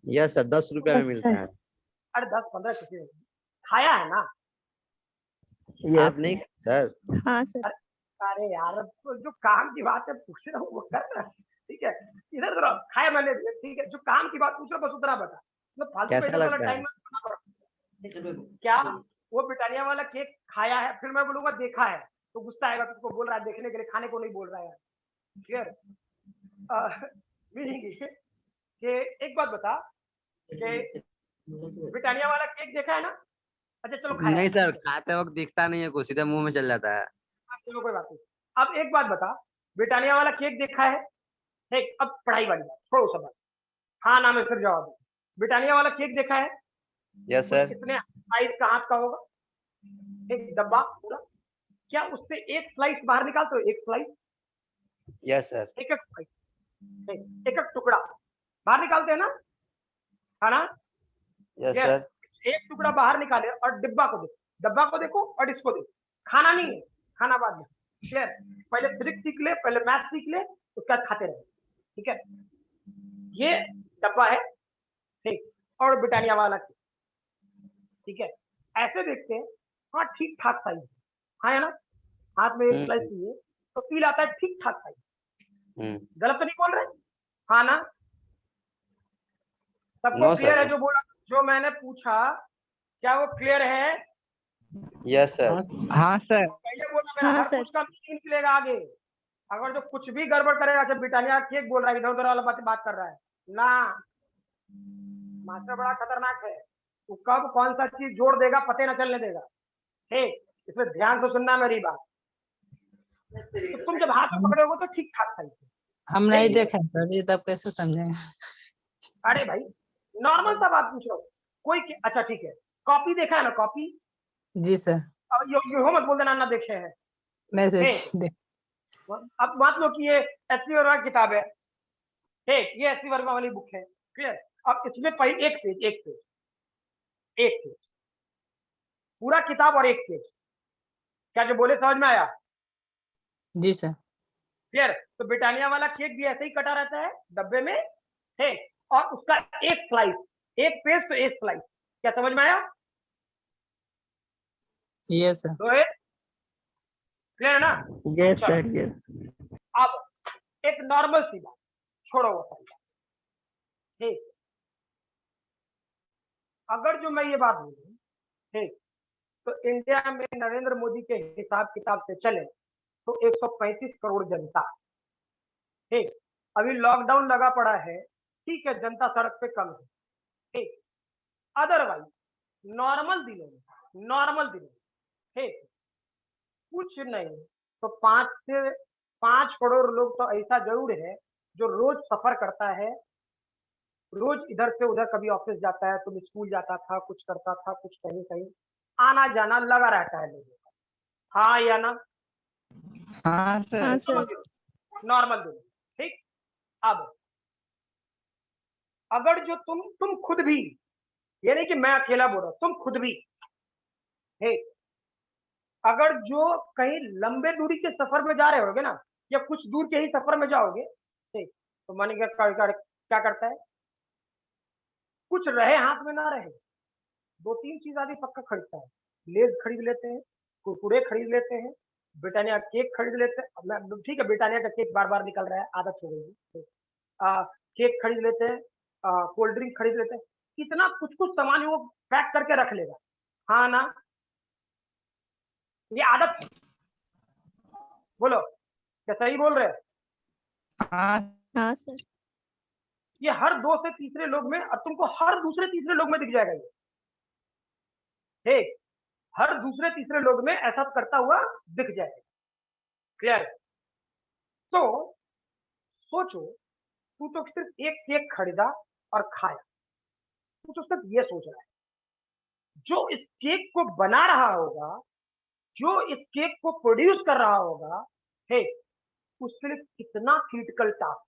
यस सर, 10 रुपया में मिलता है। अरे 10-15 किसी ने खाया है ना? Yes. आप नहीं सर? हाँ सर। अरे यार, तो जो काम की बात है पूछ रहा हूँ वो कर रहा है, ठीक है। इधर जरा खाया मैंने, ठीक है, जो काम की बात पूछ रहा बस उतना बता, मतलब फालतू कैसा पैसे वाला लगता है? टाइम क्या वो ब्रिटानिया वाला केक खाया है? फिर मैं बोलूंगा देखा है तो गुस्सा आएगा, तुझको बोल रहा है देखने के लिए, खाने को नहीं बोल रहा है, क्लियर। मीनिंग ये कि एक बात बता कि ब्रिटानिया वाला केक देखा है ना? अच्छा चलो खाया नहीं है। सर, खाते वक्त दिखता नहीं है कुछ, सीधा मुंह में चल जाता है। चलो कोई बात नहीं। अब एक बात बता, ब्रिटानिया वाला केक देखा है, ठीक। अब पढ़ाई वाली बात छोड़ो सब बात, हाँ ना में फिर जवाब दो। ब्रिटानिया वाला केक देखा है? Yes sir. कितने साइज का हाथ का होगा? एक डब्बा पूरा, क्या उससे एक स्लाइस बाहर निकालते हो? एक स्लाइस, यस सर। एक एक स्लाइस, एक एक टुकड़ा बाहर निकालते हैं ना, है ना? Yes Yes, sir. एक टुकड़ा बाहर निकाले और डब्बा को देखो, डब्बा को देखो और इसको देखो। खाना नहीं है, खाना बाद में, क्लियर। पहले फिजिक्स सीख ले, पहले मैथ सीख ले, उसके बाद खाते रहे, ठीक है। ये डब्बा है, ठीक, और ब्रिटानिया वाला, ठीक है। ऐसे देखते हैं, हाँ ठीक ठाक साइज, हाँ है ना? हाथ में एक स्लाइस चाहिए तो फील आता है ठीक ठाक साइज। गलत तो नहीं बोल रहे? हाँ ना? सबको No, क्लियर sir. है जो बोला, जो मैंने पूछा, क्या वो क्लियर है? Yes sir. हाँ सर। पहले बोला मेरा, हाँ, हर सर। कुछ का मीनिंग निकलेगा आगे। अगर जो कुछ भी गड़बड़ करेगा, जब ब्रिटानिया केक बोल रहा है, इधर उधर वाला बात कर रहा है ना, मास्टर बड़ा खतरनाक है, वो कब कौन सा चीज जोड़ देगा पते न चलने देगा, ठीक। इसमें ध्यान से सुनना मेरी बात। तो तुम जब हाथ में पकड़े हो तो ठीक ठाक साइज, हम नहीं देखे सर, ये तब कैसे समझे? अरे भाई नॉर्मल सा बात पूछ रहा हूँ, कोई अच्छा ठीक है, कॉपी देखा है ना? कॉपी, जी सर। अब यो मत बोल देना ना देखे हैं, नहीं ठीक। सर। अब मान लो कि ये एसपी वर्मा की किताब है, ठीक, ये एसपी वर्मा वाली बुक है, क्लियर। अब इसमें पहले एक पेज पूरा किताब और एक पेज, क्या जो बोले समझ में आया? जी सर। क्लियर। तो ब्रिटानिया वाला केक भी ऐसे ही कटा रहता है डब्बे में, ठीक, और उसका एक स्लाइस, एक पेज तो एक स्लाइस, क्या समझ में आया? Yes sir. तो क्लियर है ना? Yes, sir. Yes. अब एक नॉर्मल सी बात, छोड़ो वो सारी बात, ठीक। अगर जो मैं ये बात बोलूं, ठीक, तो इंडिया में नरेंद्र मोदी के हिसाब किताब से चले तो 135 करोड़ जनता, ठीक। अभी लॉकडाउन लगा पड़ा है, ठीक है, जनता सड़क पे कम है, ठीक। अदरवाइज नॉर्मल दिनों में, ठीक, कुछ नहीं तो 5 करोड़ लोग तो ऐसा जरूर है जो रोज सफर करता है, रोज इधर से उधर, कभी ऑफिस जाता है, कभी स्कूल जाता था, कुछ करता था, कुछ कहीं कहीं आना जाना लगा रहता है लोगों का, हाँ या ना? हाँ सर। हाँ सर। नॉर्मल दिन, ठीक। अब अगर जो तुम खुद भी ये नहीं कि मैं अकेला बोल रहा हूं, तुम खुद भी। हे, अगर जो कहीं लंबे दूरी के सफर में जा रहे होगे ना, या कुछ दूर के ही सफर में जाओगे, ठीक, तो मन क्या करता है, कुछ रहे हाथ में ना रहे, 2-3 चीज आदि पक्का खरीदता है। लेज खरीद लेते हैं, कुरकुरे खरीद लेते हैं, ब्रिटानिया केक खरीद लेते हैं। ठीक है, ब्रिटानिया का केक बार बार निकल रहा है, आदत हो गई है। केक खरीद लेते हैं, कोल्ड ड्रिंक खरीद लेते हैं। इतना कुछ कुछ सामान वो पैक करके रख लेगा। हाँ ना, ये आदत है। बोलो, क्या सही बोल रहे हैं? हाँ हाँ सर। ये हर 2 से तीसरे लोग में, और तुमको हर दूसरे तीसरे लोग में दिख जाएगा ये। ठीक, हर दूसरे तीसरे लोग में ऐसा करता हुआ दिख जाएगा। क्लियर? तो सोचो, तू तो सिर्फ एक केक खरीदा और खाया, तू तो सिर्फ ये सोच रहा है, जो इस केक को बना रहा होगा, जो इस केक को प्रोड्यूस कर रहा होगा, हे, उसके लिए कितना क्रिटिकल टास्क।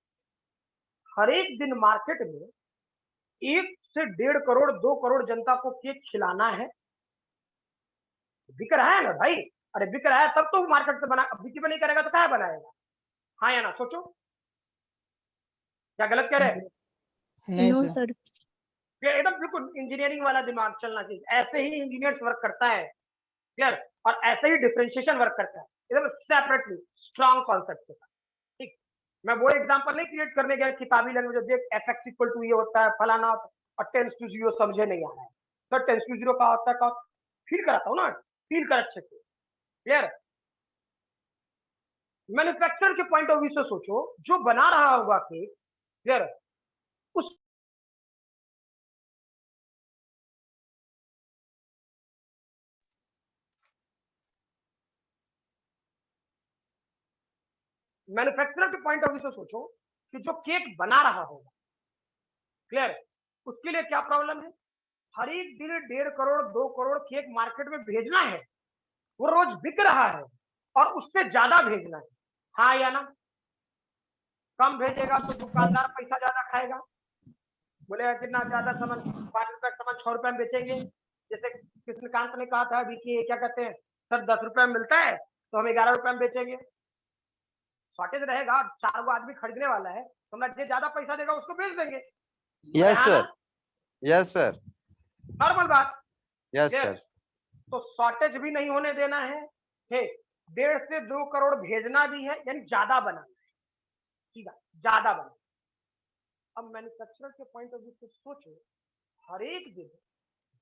हर एक दिन मार्केट में 1 से 1.5 करोड़ 2 करोड़ जनता को केक खिलाना है। बिक रहा है ना भाई, अरे बिक रहा है तब तो मार्केट से बना, बिक्री नहीं करेगा तो क्या बनाएगा? हाँ या ना, सोचो, क्या गलत कह रहे हैं? नहीं नो सर। सर। ये एकदम बिल्कुल इंजीनियरिंग वाला दिमाग चलना चाहिए। ऐसे ही इंजीनियर्स वर्क करता है। क्लियर? और ऐसे ही डिफरेंशिएशन वर्क करता है, एकदम सेपरेटली स्ट्रॉन्ग कॉन्सेप्ट के साथ। ठीक, मैं वो एग्जांपल नहीं क्रिएट करने गया किताबी लैंग्वेज, देख fx इक्वल टू ये होता है फलाना होता है, और 10⁻⁴ समझे नहीं आ रहा है, सर 10⁻⁴ का होता है का, फील कराता हूँ ना, फील कर अच्छे से। क्लियर? मैन्युफैक्चरर के पॉइंट ऑफ व्यू से सोचो, जो बना रहा होगा केक, क्लियर, उस मैन्युफैक्चरर के पॉइंट ऑफ व्यू से सोचो कि जो केक बना रहा होगा, क्लियर, उसके लिए क्या प्रॉब्लम है? हर एक दिन 1.5 करोड़ 2 करोड़ केक मार्केट में भेजना है, वो रोज बिक रहा है, और उससे ज्यादा भेजना है। हाँ या ना? कम भेजेगा तो दुकानदार पैसा ज्यादा खाएगा, बोलेगा कितना ज्यादा सामान, 5 रुपए का सामान 6 रुपए में बेचेंगे। जैसे कृष्णकांत ने कहा था अभी कि क्या कहते हैं, सर 10 रुपए में मिलता है तो हम 11 रुपए में बेचेंगे। शॉर्टेज रहेगा, 4 गो आदमी खरीदने वाला है, तो हम जो ज्यादा पैसा देगा उसको बेच देंगे। Yes sir, yes sir, normal बात। Yes Yes. सर। तो शॉर्टेज भी नहीं होने देना है, 1.5 से 2 करोड़ भेजना भी है, यानी ज्यादा बनाना है, ठीक है, ज्यादा बनाना। अब मैन्युफैक्चरर के पॉइंट ऑफ व्यू से सोचो, हर एक दिन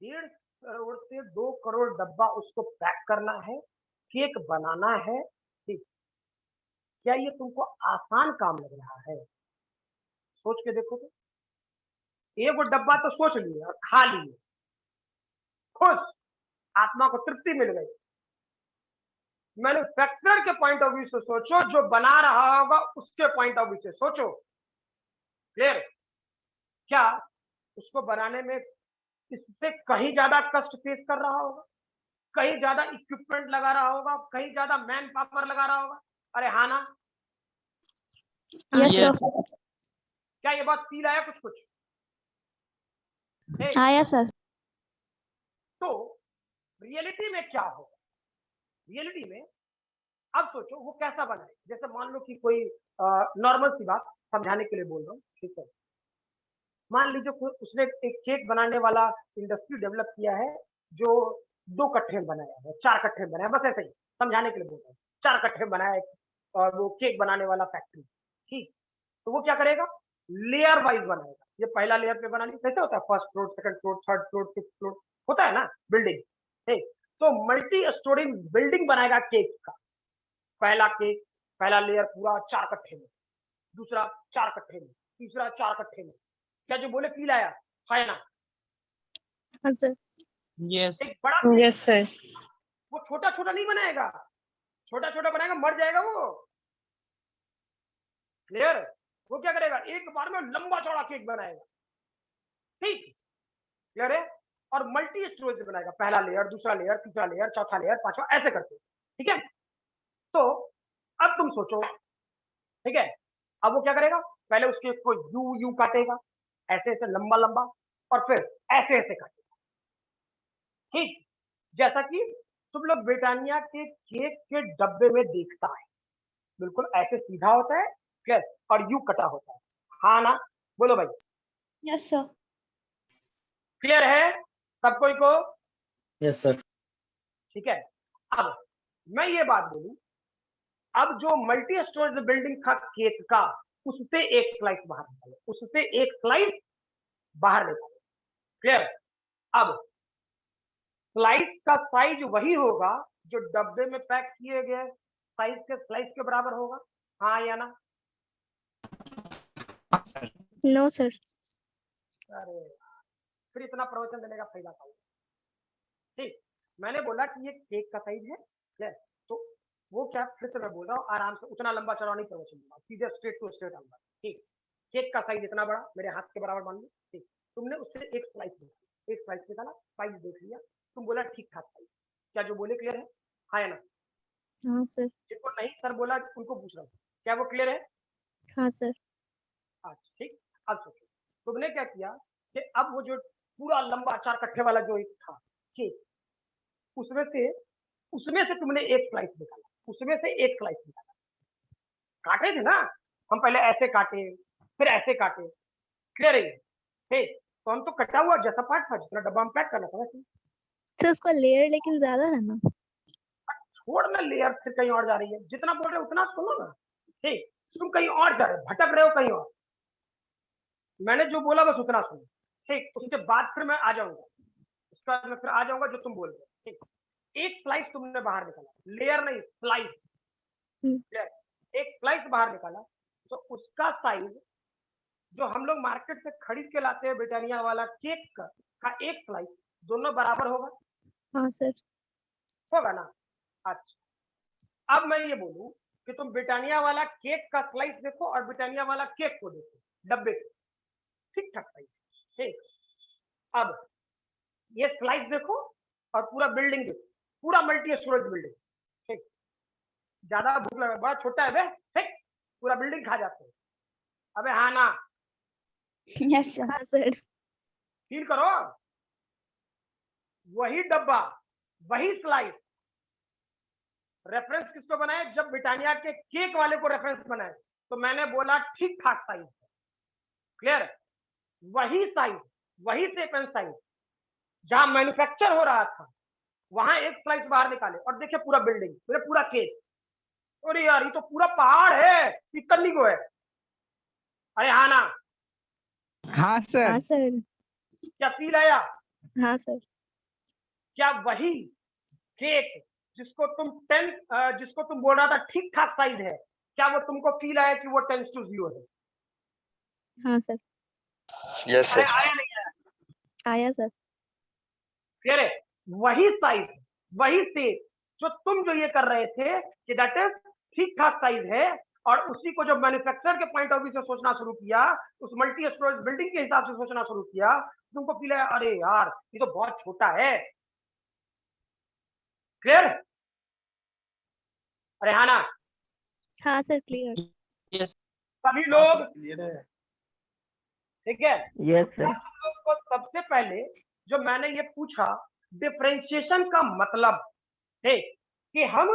1.5 करोड़ से 2 करोड़ डब्बा उसको पैक करना है, केक बनाना है। ठीक, क्या ये तुमको आसान काम लग रहा है? सोच के देखो तो, एक डब्बा तो सोच लिए और खा लिए, खुश, आत्मा को तृप्ति मिल गई। मैन्युफैक्चरर के पॉइंट ऑफ व्यू से सोचो, जो बना रहा होगा उसके पॉइंट ऑफ व्यू से सोचो। क्लियर? क्या उसको बनाने में इससे कहीं ज्यादा कष्ट फेस कर रहा होगा, कहीं ज्यादा इक्विपमेंट लगा रहा होगा, कहीं ज्यादा मैन पावर लगा रहा होगा? अरे हाँ ना? Yes Yes. सर। क्या ये बात फील आया कुछ कुछ? आया सर। तो रियलिटी में क्या होगा? रियलिटी में अब सोचो वो कैसा बना है। जैसे मान लो कि कोई नॉर्मल सी बात समझाने के लिए बोल रहा हूँ, ठीक है, मान लीजिए कोई उसने एक केक बनाने वाला इंडस्ट्री डेवलप किया है, जो 2 कट्ठे में बनाया है, 4 कट्ठे में बनाया, बस ऐसे ही समझाने के लिए बोल रहा हूँ, 4 कट्ठे में बनाया है, और वो केक बनाने वाला फैक्ट्री। ठीक, तो वो क्या करेगा, लेयर वाइज बनाएगा। ये पहला लेयर पे बना लिया, कैसे होता है, first floor, second floor, third floor, fifth floor, होता है ना बिल्डिंग। ठीक, तो मल्टी स्टोरी बिल्डिंग बनाएगा केक का। पहला केक, पहला लेयर पूरा 4 कट्ठे में, दूसरा 4 कट्ठे में, तीसरा 4 कट्ठे में। क्या जो बोले फील आया? है ना? हाँ सर। Yes. एक बड़ा यस सर। वो छोटा छोटा नहीं बनाएगा, छोटा छोटा बनाएगा मर जाएगा वो। क्लियर? वो क्या करेगा, एक बार में लंबा चौड़ा केक बनाएगा। ठीक, क्लियर है? और मल्टी स्टोरेज बनाएगा, पहला लेयर, दूसरा लेयर, तीसरा लेयर, चौथा लेयर, पांचवा, ऐसे करके। ठीक है? तो अब तुम सोचो, ठीक है, अब वो क्या करेगा, पहले उसके को यू यू काटेगा, ऐसे ऐसे लंबा लंबा, और फिर ऐसे ऐसे काटेगा। ठीक, जैसा कि तुम लोग ब्रिटानिया के केक के डब्बे में देखता है, बिल्कुल ऐसे सीधा होता है, क्लियर, और यू कटा होता है। हाँ ना, बोलो भाई, यस सर। क्लियर है सब कोई को? Yes sir. ठीक है, अब मैं ये बात बोलूं, अब जो मल्टी स्टोरेज बिल्डिंग था केक का, उससे एक स्लाइस बाहर निकालो, उससे एक स्लाइस बाहर निकालो, क्लियर। अब स्लाइस का साइज वही होगा जो डब्बे में पैक किए गए साइज के स्लाइस के बराबर होगा, हाँ या ना? No sir. अरे फिर इतना प्रवचन देने का फायदा था? ठीक, मैंने बोला कि ये केक का साइज है, क्लियर। तो वो क्या, फिर से मैं बोल रहा हूँ, आराम से, उतना लंबा चौड़ा नहीं प्रवचन दूंगा, सीधे स्ट्रेट टू स्ट्रेट आऊंगा। ठीक, केक का साइज इतना बड़ा, मेरे हाथ के बराबर मान लो। ठीक, तुमने उससे एक स्लाइस निकाला, एक स्लाइस निकाला, साइज देख लिया, तुम बोला ठीक ठाक साइज, क्या जो बोले क्लियर है, हाँ या ना? हाँ सर। जिनको नहीं सर बोला उनको पूछ रहा हूँ, क्या वो क्लियर है? हाँ सर। अच्छा ठीक, अब सोचो, तुमने क्या किया कि अब वो जो पूरा लंबा 4 कट्ठे वाला जो एक था केक, उसमें से तुमने एक स्लाइस निकाला, उसमें से एक स्लाइस निकाला, काटे थे ना हम, पहले ऐसे काटे फिर ऐसे काटे, क्लियर है? ठीक, तो हम तो कटा हुआ जैसा पार्ट था, जितना डब्बा में पैक करना था वैसे। सर उसका लेयर लेकिन ज्यादा है ना। छोड़ ना लेयर, फिर कहीं और जा रही है, जितना बोल रहे हो उतना सुनो ना। ठीक, तुम कहीं और जा रहे हो, भटक रहे हो कहीं और, मैंने जो बोला बस उतना सुनो। ठीक, उसके बाद फिर मैं आ जाऊंगा, उसके बाद मैं फिर आ जाऊंगा जो तुम बोल रहे हो। ठीक, एक स्लाइस तुमने बाहर निकाला, लेयर नहीं स्लाइस, एक स्लाइस बाहर निकाला, तो उसका साइज जो हम लोग मार्केट से खरीद के लाते हैं ब्रिटानिया वाला केक का एक स्लाइस, दोनों बराबर होगा, हाँ सर। होगा ना? अच्छा, अब मैं ये बोलूं कि तुम ब्रिटानिया वाला केक का स्लाइस देखो और ब्रिटानिया वाला केक को देखो, डब्बे को, ठीक ठाक साइज। ठीक, अब ये स्लाइस देखो और पूरा बिल्डिंग देखो, पूरा मल्टी स्टोरेज बिल्डिंग। ठीक, ज्यादा भूख लगा, बड़ा छोटा है बे, ठीक, पूरा बिल्डिंग खा जाते हैं। अबे हाँ ना, यस सर। हाँ सर। फील करो, वही डब्बा, वही स्लाइस, रेफरेंस किसको बनाए? जब ब्रिटानिया के केक वाले को रेफरेंस बनाए, तो मैंने बोला ठीक ठाक साइज, क्लियर, वही साइज, वही सेकंड साइज, जहां मैन्युफैक्चर हो रहा था वहां एक स्लाइस बाहर निकाले और देखिए पूरा बिल्डिंग, मेरे पूरा केक, अरे यार ये तो पूरा पहाड़ है, कितनी को है? अरे हाँ ना, हाँ सर। हाँ सर। क्या फील आया? हाँ सर। क्या वही केक जिसको तुम बोल रहा था ठीक ठाक साइज है, क्या वो तुमको फील आया कि वो 10:0 है? हाँ सर। यस अरे सर। आया नहीं आया? आया सर। कह रहे वही साइज, वही शेप, जो ये कर रहे थे कि दैट इज ठीक ठाक साइज है, और उसी को जब मैन्युफैक्चरर के पॉइंट ऑफ व्यू से सोचना शुरू किया, उस मल्टी स्टोरेज बिल्डिंग के हिसाब से सोचना शुरू किया, तुमको फील है अरे यार ये तो बहुत छोटा है, क्लियर? अरे हाँ ना, हाँ सर क्लियर। यस सभी लोग क्लियर है। ठीक है? Yes sir. हम लोग को सबसे पहले जो मैंने ये पूछा डिफरेंशिएशन का मतलब है कि हम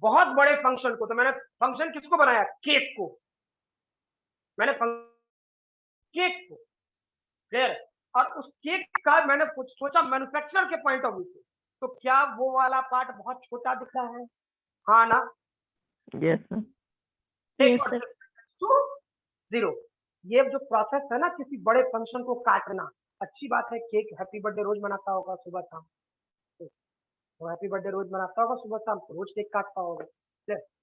बहुत बड़े फंक्शन को, तो मैंने फंक्शन किसको बनाया? केक को, मैंने केक को, क्लियर? और उस केक का मैंने सोचा मैन्युफैक्चरर के पॉइंट ऑफ व्यू से, तो क्या वो वाला पार्ट बहुत छोटा दिख रहा है? हाँ ना? Yes sir. Yes sir. To 0, ये जो प्रोसेस है ना किसी बड़े फंक्शन को काटना, अच्छी बात है, केक हैप्पी बर्थडे रोज मनाता होगा सुबह शाम, तो हैप्पी बर्थडे रोज मनाता होगा सुबह शाम, तो रोज केक काटता होगा,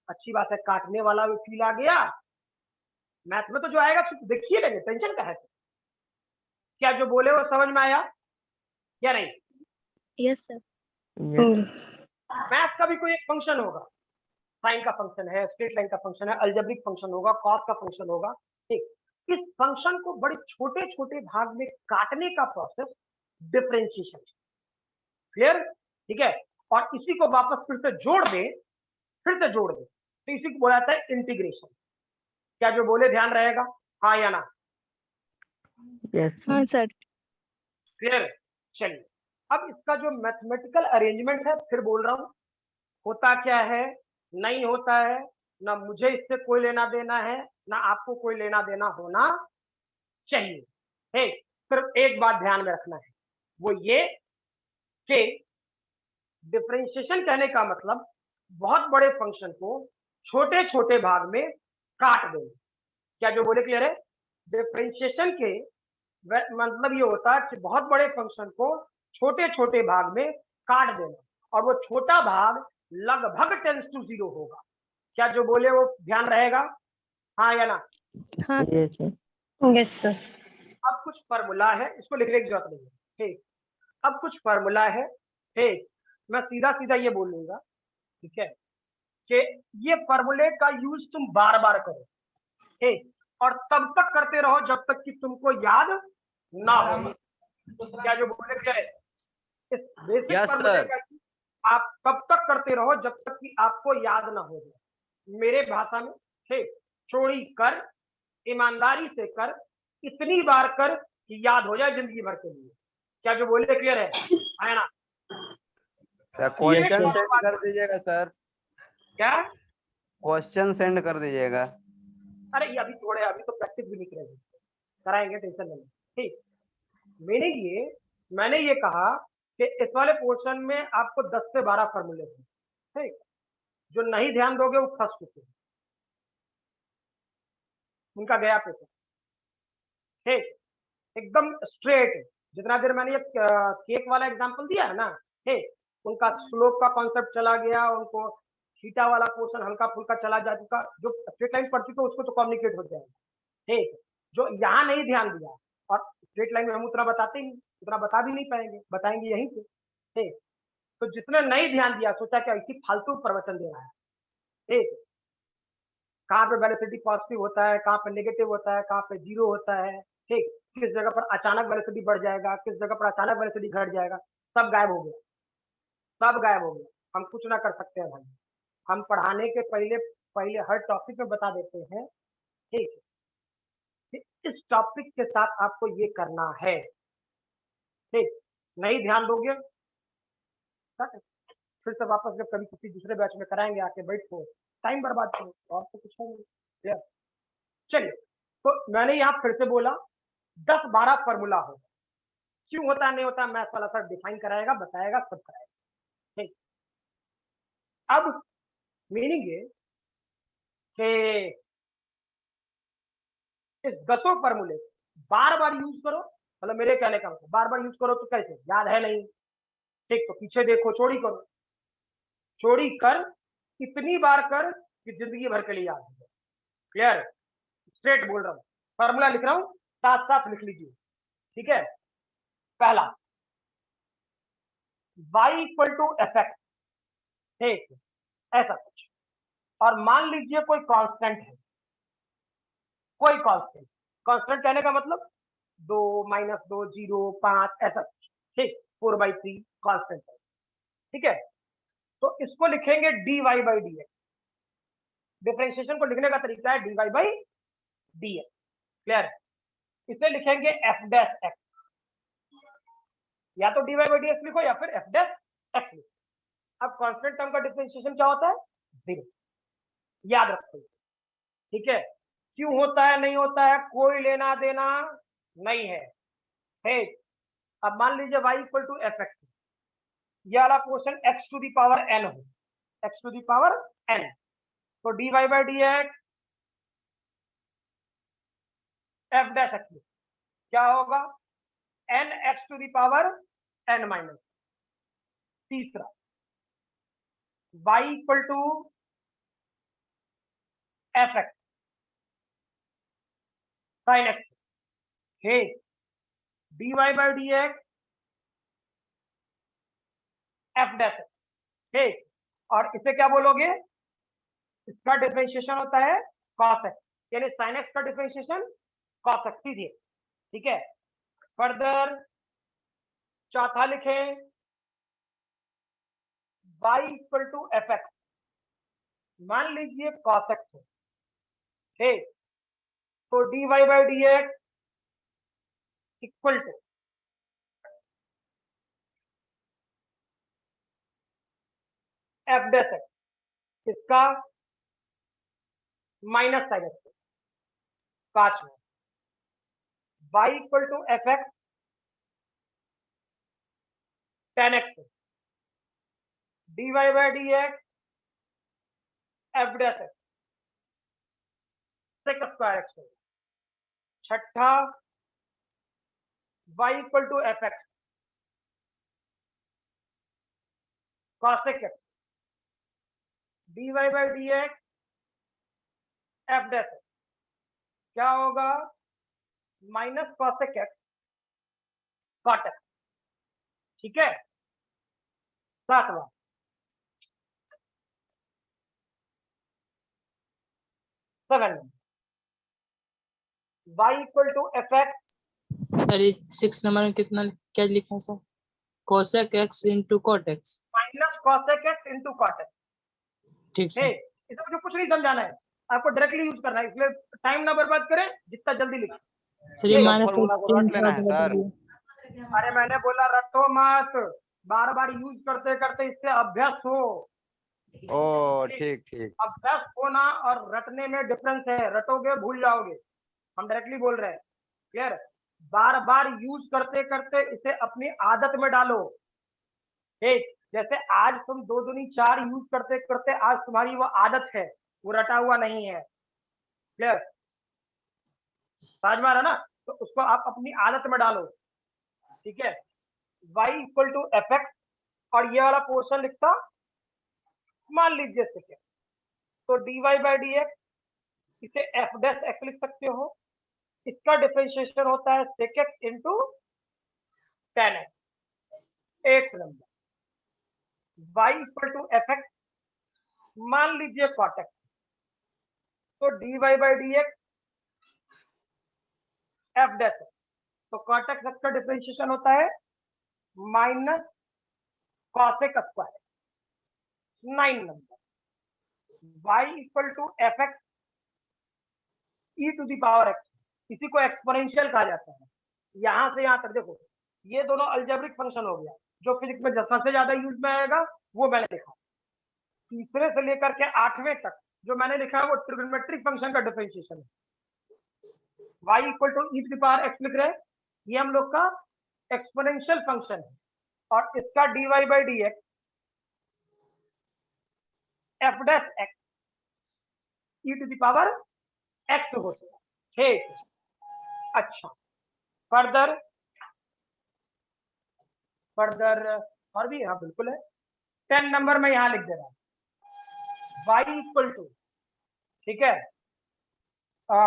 अच्छी बात है, काटने वाला भी फील आ गया, मैथ में तो जो आएगा देखिए लेंगे, टेंशन का है। क्या जो बोले वो समझ में आया या नहीं? Yes sir. मैथ का भी कोई एक फंक्शन होगा, साइन का फंक्शन है, स्ट्रेट लाइन का फंक्शन है, अलजेब्रिक फंक्शन होगा, कॉस का फंक्शन होगा, ठीक, इस फंक्शन को बड़े छोटे छोटे भाग में काटने का प्रोसेस डिफरेंशिएशन, क्लियर? ठीक है, और इसी को वापस फिर से जोड़ दे, तो इसी को बोला जाता है इंटीग्रेशन। क्या जो बोले ध्यान रहेगा, हाँ या ना? यस हाँ सर। क्लियर? चलिए, अब इसका जो मैथमेटिकल अरेंजमेंट है फिर बोल रहा हूं, होता क्या है, नहीं होता है, ना मुझे इससे कोई लेना देना है, ना आपको कोई लेना देना होना चाहिए। है, सिर्फ एक बात ध्यान में रखना है, वो ये कि डिफरेंशिएशन कहने का मतलब बहुत बड़े फंक्शन को छोटे छोटे भाग में काट देना। क्या जो बोले क्लियर है? डिफरेंशिएशन के मतलब ये होता है कि बहुत बड़े फंक्शन को छोटे छोटे भाग में काट देना, और वो छोटा भाग लगभग टेंस टू 0 होगा। क्या जो बोले वो ध्यान रहेगा? हाँ या ना? हाँ सर। Yes yes sir. अब कुछ फॉर्मूला है, इसको लिखने की जरूरत नहीं है, ठीक। अब कुछ फॉर्मूला है, ठीक, मैं सीधा सीधा ये बोलूंगा, ठीक है, कि ये फॉर्मूले का यूज तुम बार बार करो, ठीक, और तब तक करते रहो जब तक कि तुमको याद ना हो। क्या जो बोले क्या है, इस बेसिक यस फॉर्मूले सर। का आप तब तक करते रहो जब तक कि आपको याद ना हो जाए। मेरे भाषा में, ठीक, चोरी कर, ईमानदारी से कर, इतनी बार कर कि याद हो जाए जिंदगी भर के लिए। क्या जो बोले क्लियर है ना? Sir question sir. सेंड कर दीजिएगा सर, क्या? क्वेश्चन सेंड कर दीजिएगा। अरे ये अभी थोड़े, अभी तो प्रैक्टिस भी नहीं करेंगे, कराएंगे, टेंशन नहीं, ठीक। मैंने ये कहा कि इस वाले पोर्शन में आपको 10 से 12 फॉर्मूले हैं, ठीक, जो नहीं ध्यान दोगे वो फंस चुके हैं, उनका गया पेपर, ठीक, एकदम स्ट्रेट। जितना देर मैंने ये केक वाला एग्जांपल दिया है ना, ठीक, उनका स्लोप का कॉन्सेप्ट चला गया, उनको थीटा वाला पोर्शन हल्का फुल्का चला जा चुका, जो स्ट्रेट लाइन पढ़ चुके उसको तो कम्युनिकेट हो जाएगा, ठीक। जो यहाँ नहीं ध्यान दिया, और स्ट्रेट लाइन में हम उतना बताते ही नहीं, उतना बता भी नहीं पाएंगे, बताएंगे यहीं से, ठीक। तो जिसने नहीं ध्यान दिया, सोचा क्या इसी फालतू प्रवचन दे रहा है, ठीक, कहाँ पे वेलोसिटी पॉजिटिव होता है, कहाँ पे नेगेटिव होता है, कहाँ पे जीरो होता है, ठीक, किस जगह पर अचानक वेलोसिटी बढ़ जाएगा, किस जगह पर अचानक वेलोसिटी घट जाएगा, सब गायब हो गया, सब गायब हो गया। हम कुछ ना कर सकते हैं भाई, हम पढ़ाने के पहले पहले हर टॉपिक में बता देते हैं, ठीक, इस टॉपिक के साथ आपको ये करना है, ठीक। नहीं ध्यान दोगे, फिर से वापस जब कभी किसी दूसरे बैच में कराएंगे आके बैठो, टाइम बर्बाद करो, और तो कुछ नहीं। चलिए, तो मैंने यहाँ फिर से बोला 10-12 फॉर्मूला हो, क्यों होता है नहीं होता है मैथ्स वाला सर डिफाइन कराएगा, बताएगा, सब कराएगा, ठीक। अब मीनिंग ये कि इस 10 फॉर्मूले बार बार यूज करो, मतलब मेरे कहने का मतलब बार बार यूज करो, तो कैसे याद है नहीं, ठीक, तो पीछे देखो, चोरी करो, चोरी कर, इतनी बार कर कि जिंदगी भर के लिए याद हो जाए। क्लियर? स्ट्रेट बोल रहा हूँ, फॉर्मूला लिख रहा हूँ, साथ साथ लिख लीजिए, ठीक है। पहला, y इक्वल टू fx, ठीक, ऐसा कुछ, और मान लीजिए कोई कांस्टेंट है, कोई कांस्टेंट, कांस्टेंट कहने का मतलब 2 -2 0 5 ऐसा कुछ, ठीक, 4/3 कांस्टेंट है, ठीक है। तो इसको लिखेंगे dy by d x, differentiation को लिखने का तरीका है dy by d x. Clear? इसे लिखेंगे f डैश x, या तो dy बाई डी एक्स लिखो या फिर f डैश x लिखो। अब कांस्टेंट टर्म का डिफरेंशिएशन क्या होता है? 0, याद रखो, ठीक है। क्यों होता है नहीं होता है कोई लेना देना नहीं है, ठीक। अब मान लीजिए y equal to f x, ये वाला portion x to the power n हो, x to the power n, तो dy by d x f dash x क्या होगा? n x to the power n minus. तीसरा, y equal to f x sine x, ठीक, dy by d x f dash, ठीक, और इसे क्या बोलोगे? इसका डिफरेंशिएशन होता है cos x, यानी sin x का डिफरेंशिएशन cos x, सीधे, ठीक है। फर्दर चौथा लिखें y equal to f x, मान लीजिए cos x है, ठीक, तो dy by d x equal to f dash x, इसका माइनस साइन एक्स, पांचवा y equal to f x tan x dy by d x f dash x sec square x होगा। छठा y equal to f x cosec x dy by d x f dash x क्या होगा, minus cosec x cot x. ठीक है, सातवां seven y equal to f x sir 6 number में कितना क्या लिखा है sir? Cosec x into cot x. Minus cosec x into cot x. ठीक सर। इसमें मुझे कुछ नहीं समझाना है, आपको डायरेक्टली यूज करना है, इसलिए टाइम ना बर्बाद करें, जितना जल्दी लिखें। सर ये माइनस फॉर्मूला को रट लेना है सर। अरे मैंने बोला रटो मत, बार बार यूज करते करते इससे अभ्यास हो। ओ ठीक ठीक। अभ्यास होना और रटने में डिफरेंस है, रटोगे भूल जाओगे, हम डायरेक्टली बोल रहे हैं। क्लियर, बार बार यूज करते करते इसे अपनी आदत में डालो। ठीक, जैसे आज तुम 2 दूनी 4 यूज करते करते आज तुम्हारी वो आदत है, वो रटा हुआ नहीं है। क्लियर, समझ में आ रहा ना, तो उसको आप अपनी आदत में डालो। ठीक है, y equal to f x और ये वाला पोर्शन लिखता मान लीजिए सेक, तो dy बाई डी एक्स इसे एफ डैश एक्स लिख सकते हो, इसका डिफरेंशिएशन होता है sec x into tan x. Eight number y equal to f x मान लीजिए कॉट एक्स, तो dy by d x f dash x, तो कॉट एक्स का डिफरेंशिएशन होता है minus cosec square. 9 number y equal to f x e to the power x, इसी को exponential कहा जाता है। यहां से यहां तक देखो, ये दोनों अलजेब्रिक फंक्शन हो गया, जो फिजिक्स में सबसे ज्यादा यूज में आएगा वो मैंने लिखा। तीसरे से लेकर के 8वें तक जो मैंने लिखा है वो ट्रिग्नोमेट्रिक फंक्शन का डिफरेंशिएशन है। y equal to e to the power x लिख रहे हैं, ये हम लोग का एक्सपोनेंशियल फंक्शन है, और इसका dy by d x f dash x e to the power x होता है। ठीक, अच्छा, फर्दर और भी, हाँ बिल्कुल है। 10 नंबर में यहां लिख दे रहा हूं y इक्वल टू, ठीक है,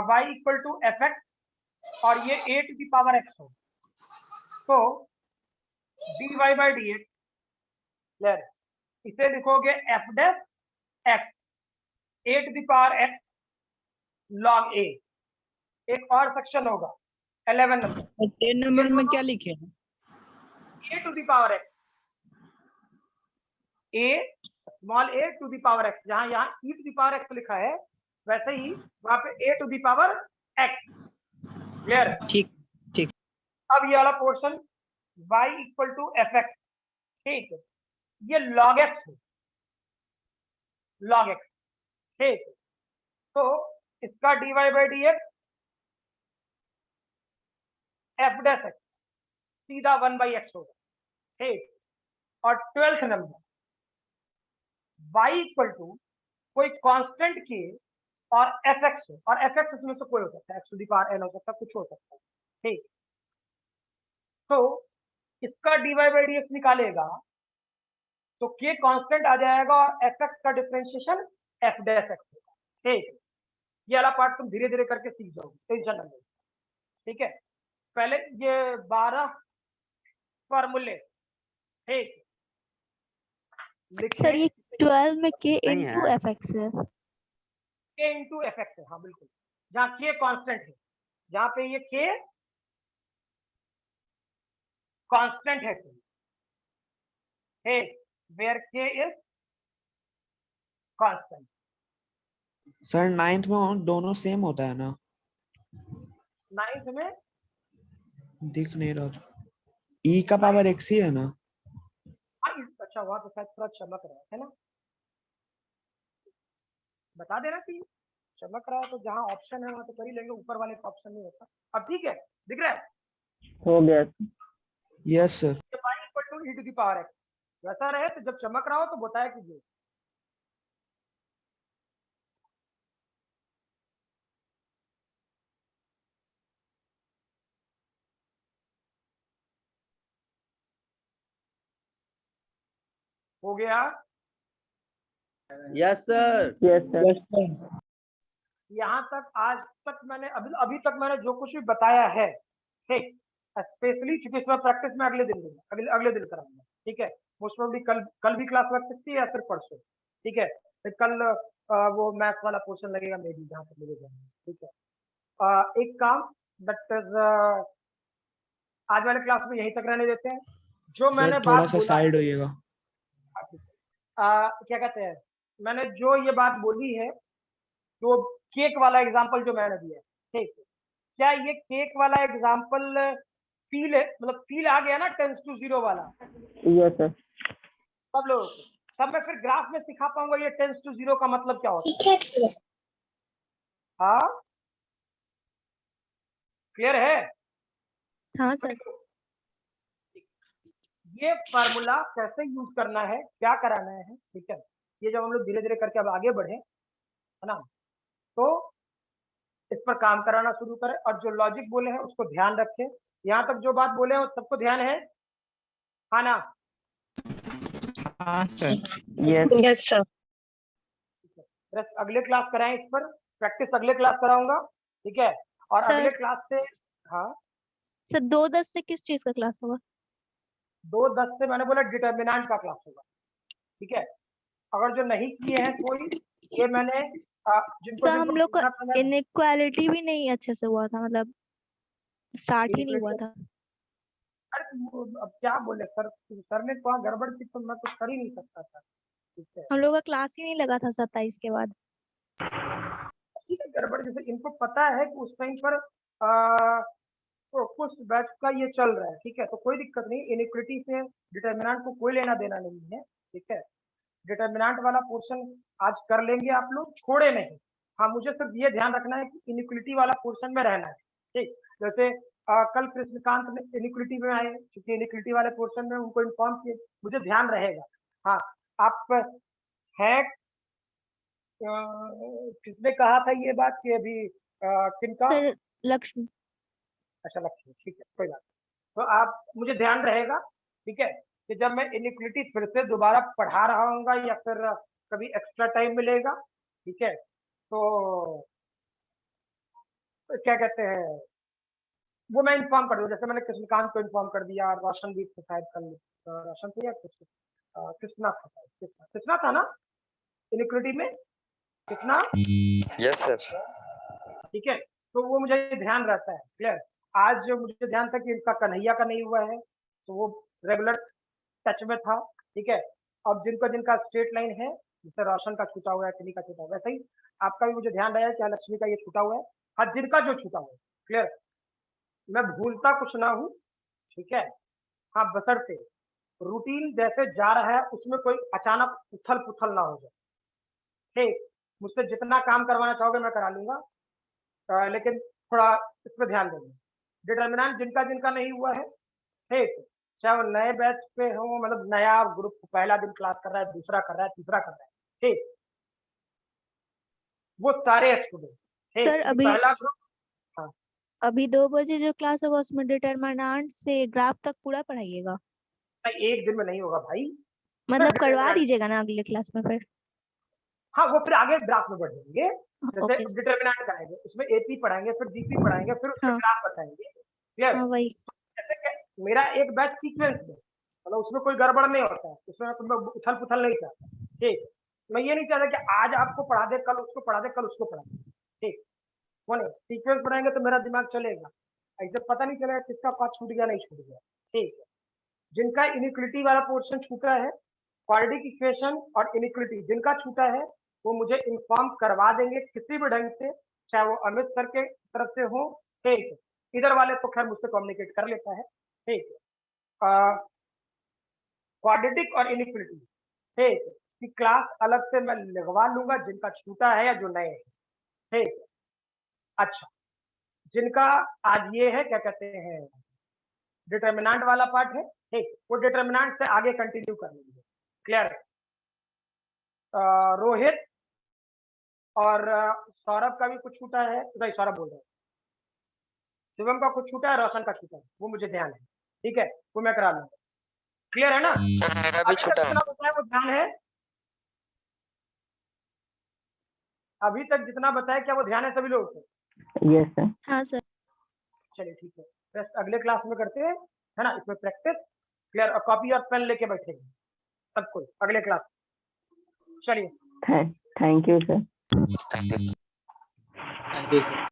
y equal to f x और ये a to the power x हो, तो dy बाई डी एक्स, इसे लिखोगे f dash x a to the power x log a. एक और सेक्शन होगा 11 नंबर, 10 नंबर में क्या लिखे हैं? A to the power x, a small a to the power x, जहां यहाँ e to the power x लिखा है वैसे ही वहां पे a to the power x. Clear, ठीक। अब ये वाला portion y equal to f x, ठीक है, ये लॉग एक्स है, लॉग एक्स। ठीक, तो इसका dy by d x f dash x सीधा 1 बाई एक्स होगा। ठीक, और 12th number y equal to कोई कांस्टेंट के और एफ एक्स हो, और एफ एक्स उसमें से कोई हो सकता है, x to the power n हो सकता है, कुछ हो सकता है। ठीक, तो इसका dy बाई डी एक्स निकालेगा तो k कांस्टेंट आ जाएगा और एफ एक्स का डिफरेंशिएशन एफ डैश एक्स होगा। ठीक, ये वाला पार्ट तुम धीरे धीरे करके सीख जाओगे, टेंशन ना लो। ठीक है, पहले ये 12 फॉर्मूले, ठीक, सर ये 12 में k नहीं इंटू है। एफ एक्स है। k इंटू एफ एक्स है, हाँ बिल्कुल, जहाँ k कांस्टेंट है, जहाँ पे ये k कांस्टेंट है, ठीक, where k is constant. Sir 9th में दोनों सेम होता है ना? 9th में दिख नहीं रहा था। ई का पावर एक्स ही है ना? हाँ अच्छा वहां तो शायद थोड़ा चमक रहा है ना, बता देना कि चमक रहा है तो जहाँ ऑप्शन है वहां तो कर ही लेंगे, ऊपर वाले का ऑप्शन नहीं होता। अब ठीक है, दिख रहा है हो गया। Yes sir. y equal to e to the power x वैसा रहे तो जब चमक रहा हो तो बताया कीजिए। हो गया। Yes sir. Yes sir. Yes sir. यहाँ तक आज तक मैंने अभी तक मैंने जो कुछ भी बताया है, ठीक, स्पेशली चूंकि इसमें प्रैक्टिस में अगले दिन दूंगा, अगले दिन कराऊंगा, ठीक है। मोस्ट प्रोबेबली कल भी क्लास लग सकती है या फिर परसों, ठीक है। फिर कल वो मैथ वाला पोर्शन लगेगा मे बी, जहाँ तक मुझे जानना है, ठीक है। एक काम दैट इज आज वाले क्लास में यहीं तक रहने देते हैं। जो मैंने सर थोड़ा बात सा बोला, साइड होइएगा। क्या कहते हैं, मैंने जो ये बात बोली है, तो केक वाला एग्जांपल जो मैंने दिया है, ठीक, क्या ये केक वाला एग्जांपल फील है, मतलब फील आ गया ना 10 to 0 वाला यस सर। सब लोगों को? तब मैं फिर ग्राफ में सिखा पाऊंगा ये 10 to 0 का मतलब क्या होता है। हाँ क्लियर है? हाँ सर। ये फार्मूला कैसे यूज करना है, क्या कराना है, ठीक है, ये जब हम लोग धीरे धीरे करके अब आगे बढ़े, है ना, तो इस पर काम कराना शुरू करें। और जो लॉजिक बोले हैं उसको ध्यान रखें। यहाँ तक जो बात बोले हैं सबको ध्यान है, हाँ ना? हाँ सर। Yes sir. बस अगले क्लास कराएं, इस पर प्रैक्टिस अगले क्लास कराऊंगा, ठीक है। और सर। अगले क्लास से, हाँ सर 2-10 से किस चीज का क्लास होगा? 2-10 से मैंने बोला डिटर्मिनेंट का क्लास होगा, ठीक है। अगर जो नहीं किए हैं कोई, ये मैंने जिनको सर हम लोग का पूछना था मैं- इनइक्वालिटी भी नहीं अच्छे से हुआ था, मतलब स्टार्ट ही नहीं हुआ था। अरे अब क्या बोले सर ने वहाँ गड़बड़ की तो मैं कुछ कर ही नहीं सकता था, ठीक है। हम लोग का क्लास ही नहीं लगा था 27 के बाद। ठीक है, गड़बड़ जैसे इनको पता है कि उस टाइम पर आ, तो कुछ बैच का ये चल रहा है, ठीक है, तो कोई दिक्कत नहीं। इनइक्विटी से डिटर्मिनेंट को कोई लेना देना नहीं है, ठीक है। डिटर्मिनेंट वाला पोर्शन आज कर लेंगे आप लोग, छोड़े नहीं। हाँ मुझे सिर्फ ये ध्यान रखना है कि इनइक्विटी वाला पोर्शन में रहना है, ठीक। जैसे कल कृष्णकांत ने इनइक्विटी में आए, क्योंकि इनइक्विटी वाले पोर्शन में उनको इन्फॉर्म किए, मुझे ध्यान रहेगा। हाँ आप है किसने कहा था ये बात कि अभी किनका? सर लक्ष्मी। अच्छा लक्ष्मी, ठीक है, कोई बात नहीं। तो आप मुझे ध्यान रहेगा, ठीक है, कि जब मैं इनइक्विटी फिर से दोबारा पढ़ा रहा हूँगा या फिर कभी एक्स्ट्रा टाइम मिलेगा, ठीक है, तो क्या कहते हैं वो मैं इन्फॉर्म कर दूँ। जैसे मैंने कृष्णकांत को इन्फॉर्म कर दिया, रोशनदीप को शायद कल, रोशन थे या कुछ कृष्णा था, कृष्णा था ना इनइक्विटी में, कृष्णा? Yes sir. ठीक है, तो वो मुझे ध्यान रहता है, क्लियर। आज जो मुझे ध्यान था कि इनका कन्हैया का नहीं हुआ है, तो वो रेगुलर टच में था, ठीक है। अब जिनका जिनका स्ट्रेट लाइन है, जैसे रोशन का छूटा हुआ है, किन्हीं का छूटा हुआ है, वैसे ही आपका भी मुझे ध्यान रहा है कि लक्ष्मी का ये छूटा हुआ है, हाँ जिनका जो छूटा हुआ है, क्लियर। मैं भूलता कुछ ना हूँ, ठीक है। हाँ बशर्ते रूटीन जैसे जा रहा है उसमें कोई अचानक उथल पुथल ना हो जाए, ठीक। मुझसे जितना काम करवाना चाहोगे मैं करा लूंगा, लेकिन थोड़ा इस पर ध्यान देंगे। डिटर्मिनेंट जिनका जिनका नहीं हुआ है, ठीक, चाहे वो नए बैच पे हो, मतलब नया ग्रुप पहला दिन क्लास कर रहा है, दूसरा कर रहा है, तीसरा कर रहा है, ठीक, वो सारे स्टूडेंट, ठीक। सर क्योंकि अभी पहला ग्रुप, अभी 2 बजे जो क्लास होगा उसमें डिटरमिनेंट से ग्राफ तक पूरा पढ़ाइएगा। एक दिन में नहीं होगा भाई, मतलब करवा डिटरमिनेंट, दीजिएगा ना अगले क्लास में फिर। हाँ वो फिर आगे ग्राफ में बढ़ जाएंगे। जैसे ओके। डिटरमिनेंट कराएंगे, उसमें एपी पढ़ाएंगे, फिर जीपी पढ़ाएंगे, फिर उसमें हाँ ग्राफ बताएंगे, क्लियर। हाँ वही। जैसे कि मेरा एक बैच सीक्वेंस में, मतलब उसमें कोई गड़बड़ नहीं होता है, उसमें मैं उथल पुथल नहीं चाहता, ठीक। मैं ये नहीं चाहता कि आज आपको पढ़ा दे, कल उसको पढ़ा दे, कल उसको पढ़ा दे, ठीक। वो नहीं, सीक्वेंस पढ़ाएंगे तो मेरा दिमाग चलेगा, ऐसे पता नहीं चलेगा किसका पास छूट गया नहीं छूट गया, ठीक है। जिनका इनइक्विटी वाला पोर्शन छूटा है, क्वाड्रेटिक इक्वेशन और इनइक्विटी जिनका छूटा है, वो मुझे इन्फॉर्म करवा देंगे किसी भी ढंग से, चाहे वो अमित सर के तरफ से हो, ठीक है। इधर वाले तो खैर मुझसे कम्युनिकेट कर लेता है, ठीक है। क्वाड्रेटिक और इनइक्वलिटी, ठीक है, कि क्लास अलग से मैं लगवा लूंगा जिनका छूटा है या जो नए हैं, ठीक है। अच्छा, जिनका आज ये है क्या कहते हैं डिटर्मिनेंट वाला पार्ट है, ठीक, वो डिटर्मिनेंट से आगे कंटिन्यू कर लेंगे, क्लियर है। रोहित और सौरभ का भी कुछ छूटा है, नहीं सौरभ बोल रहा है, शिवम का कुछ छूटा है, रोशन का छूटा है, वो मुझे ध्यान है, ठीक है, वो मैं करा लूंगा, क्लियर है ना। मेरा भी अभी तक छूटा है। जितना बताया वो ध्यान है, अभी तक जितना बताया क्या वो ध्यान है सभी लोगों को? Yes sir. हाँ सर। चलिए ठीक है, रेस्ट अगले क्लास में करते हैं, है ना, इसमें प्रैक्टिस, क्लियर। और कॉपी और पेन लेके बैठेंगे सब कोई अगले क्लास। चलिए thank you sir. Thank you sir.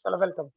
चलो, वेलकम।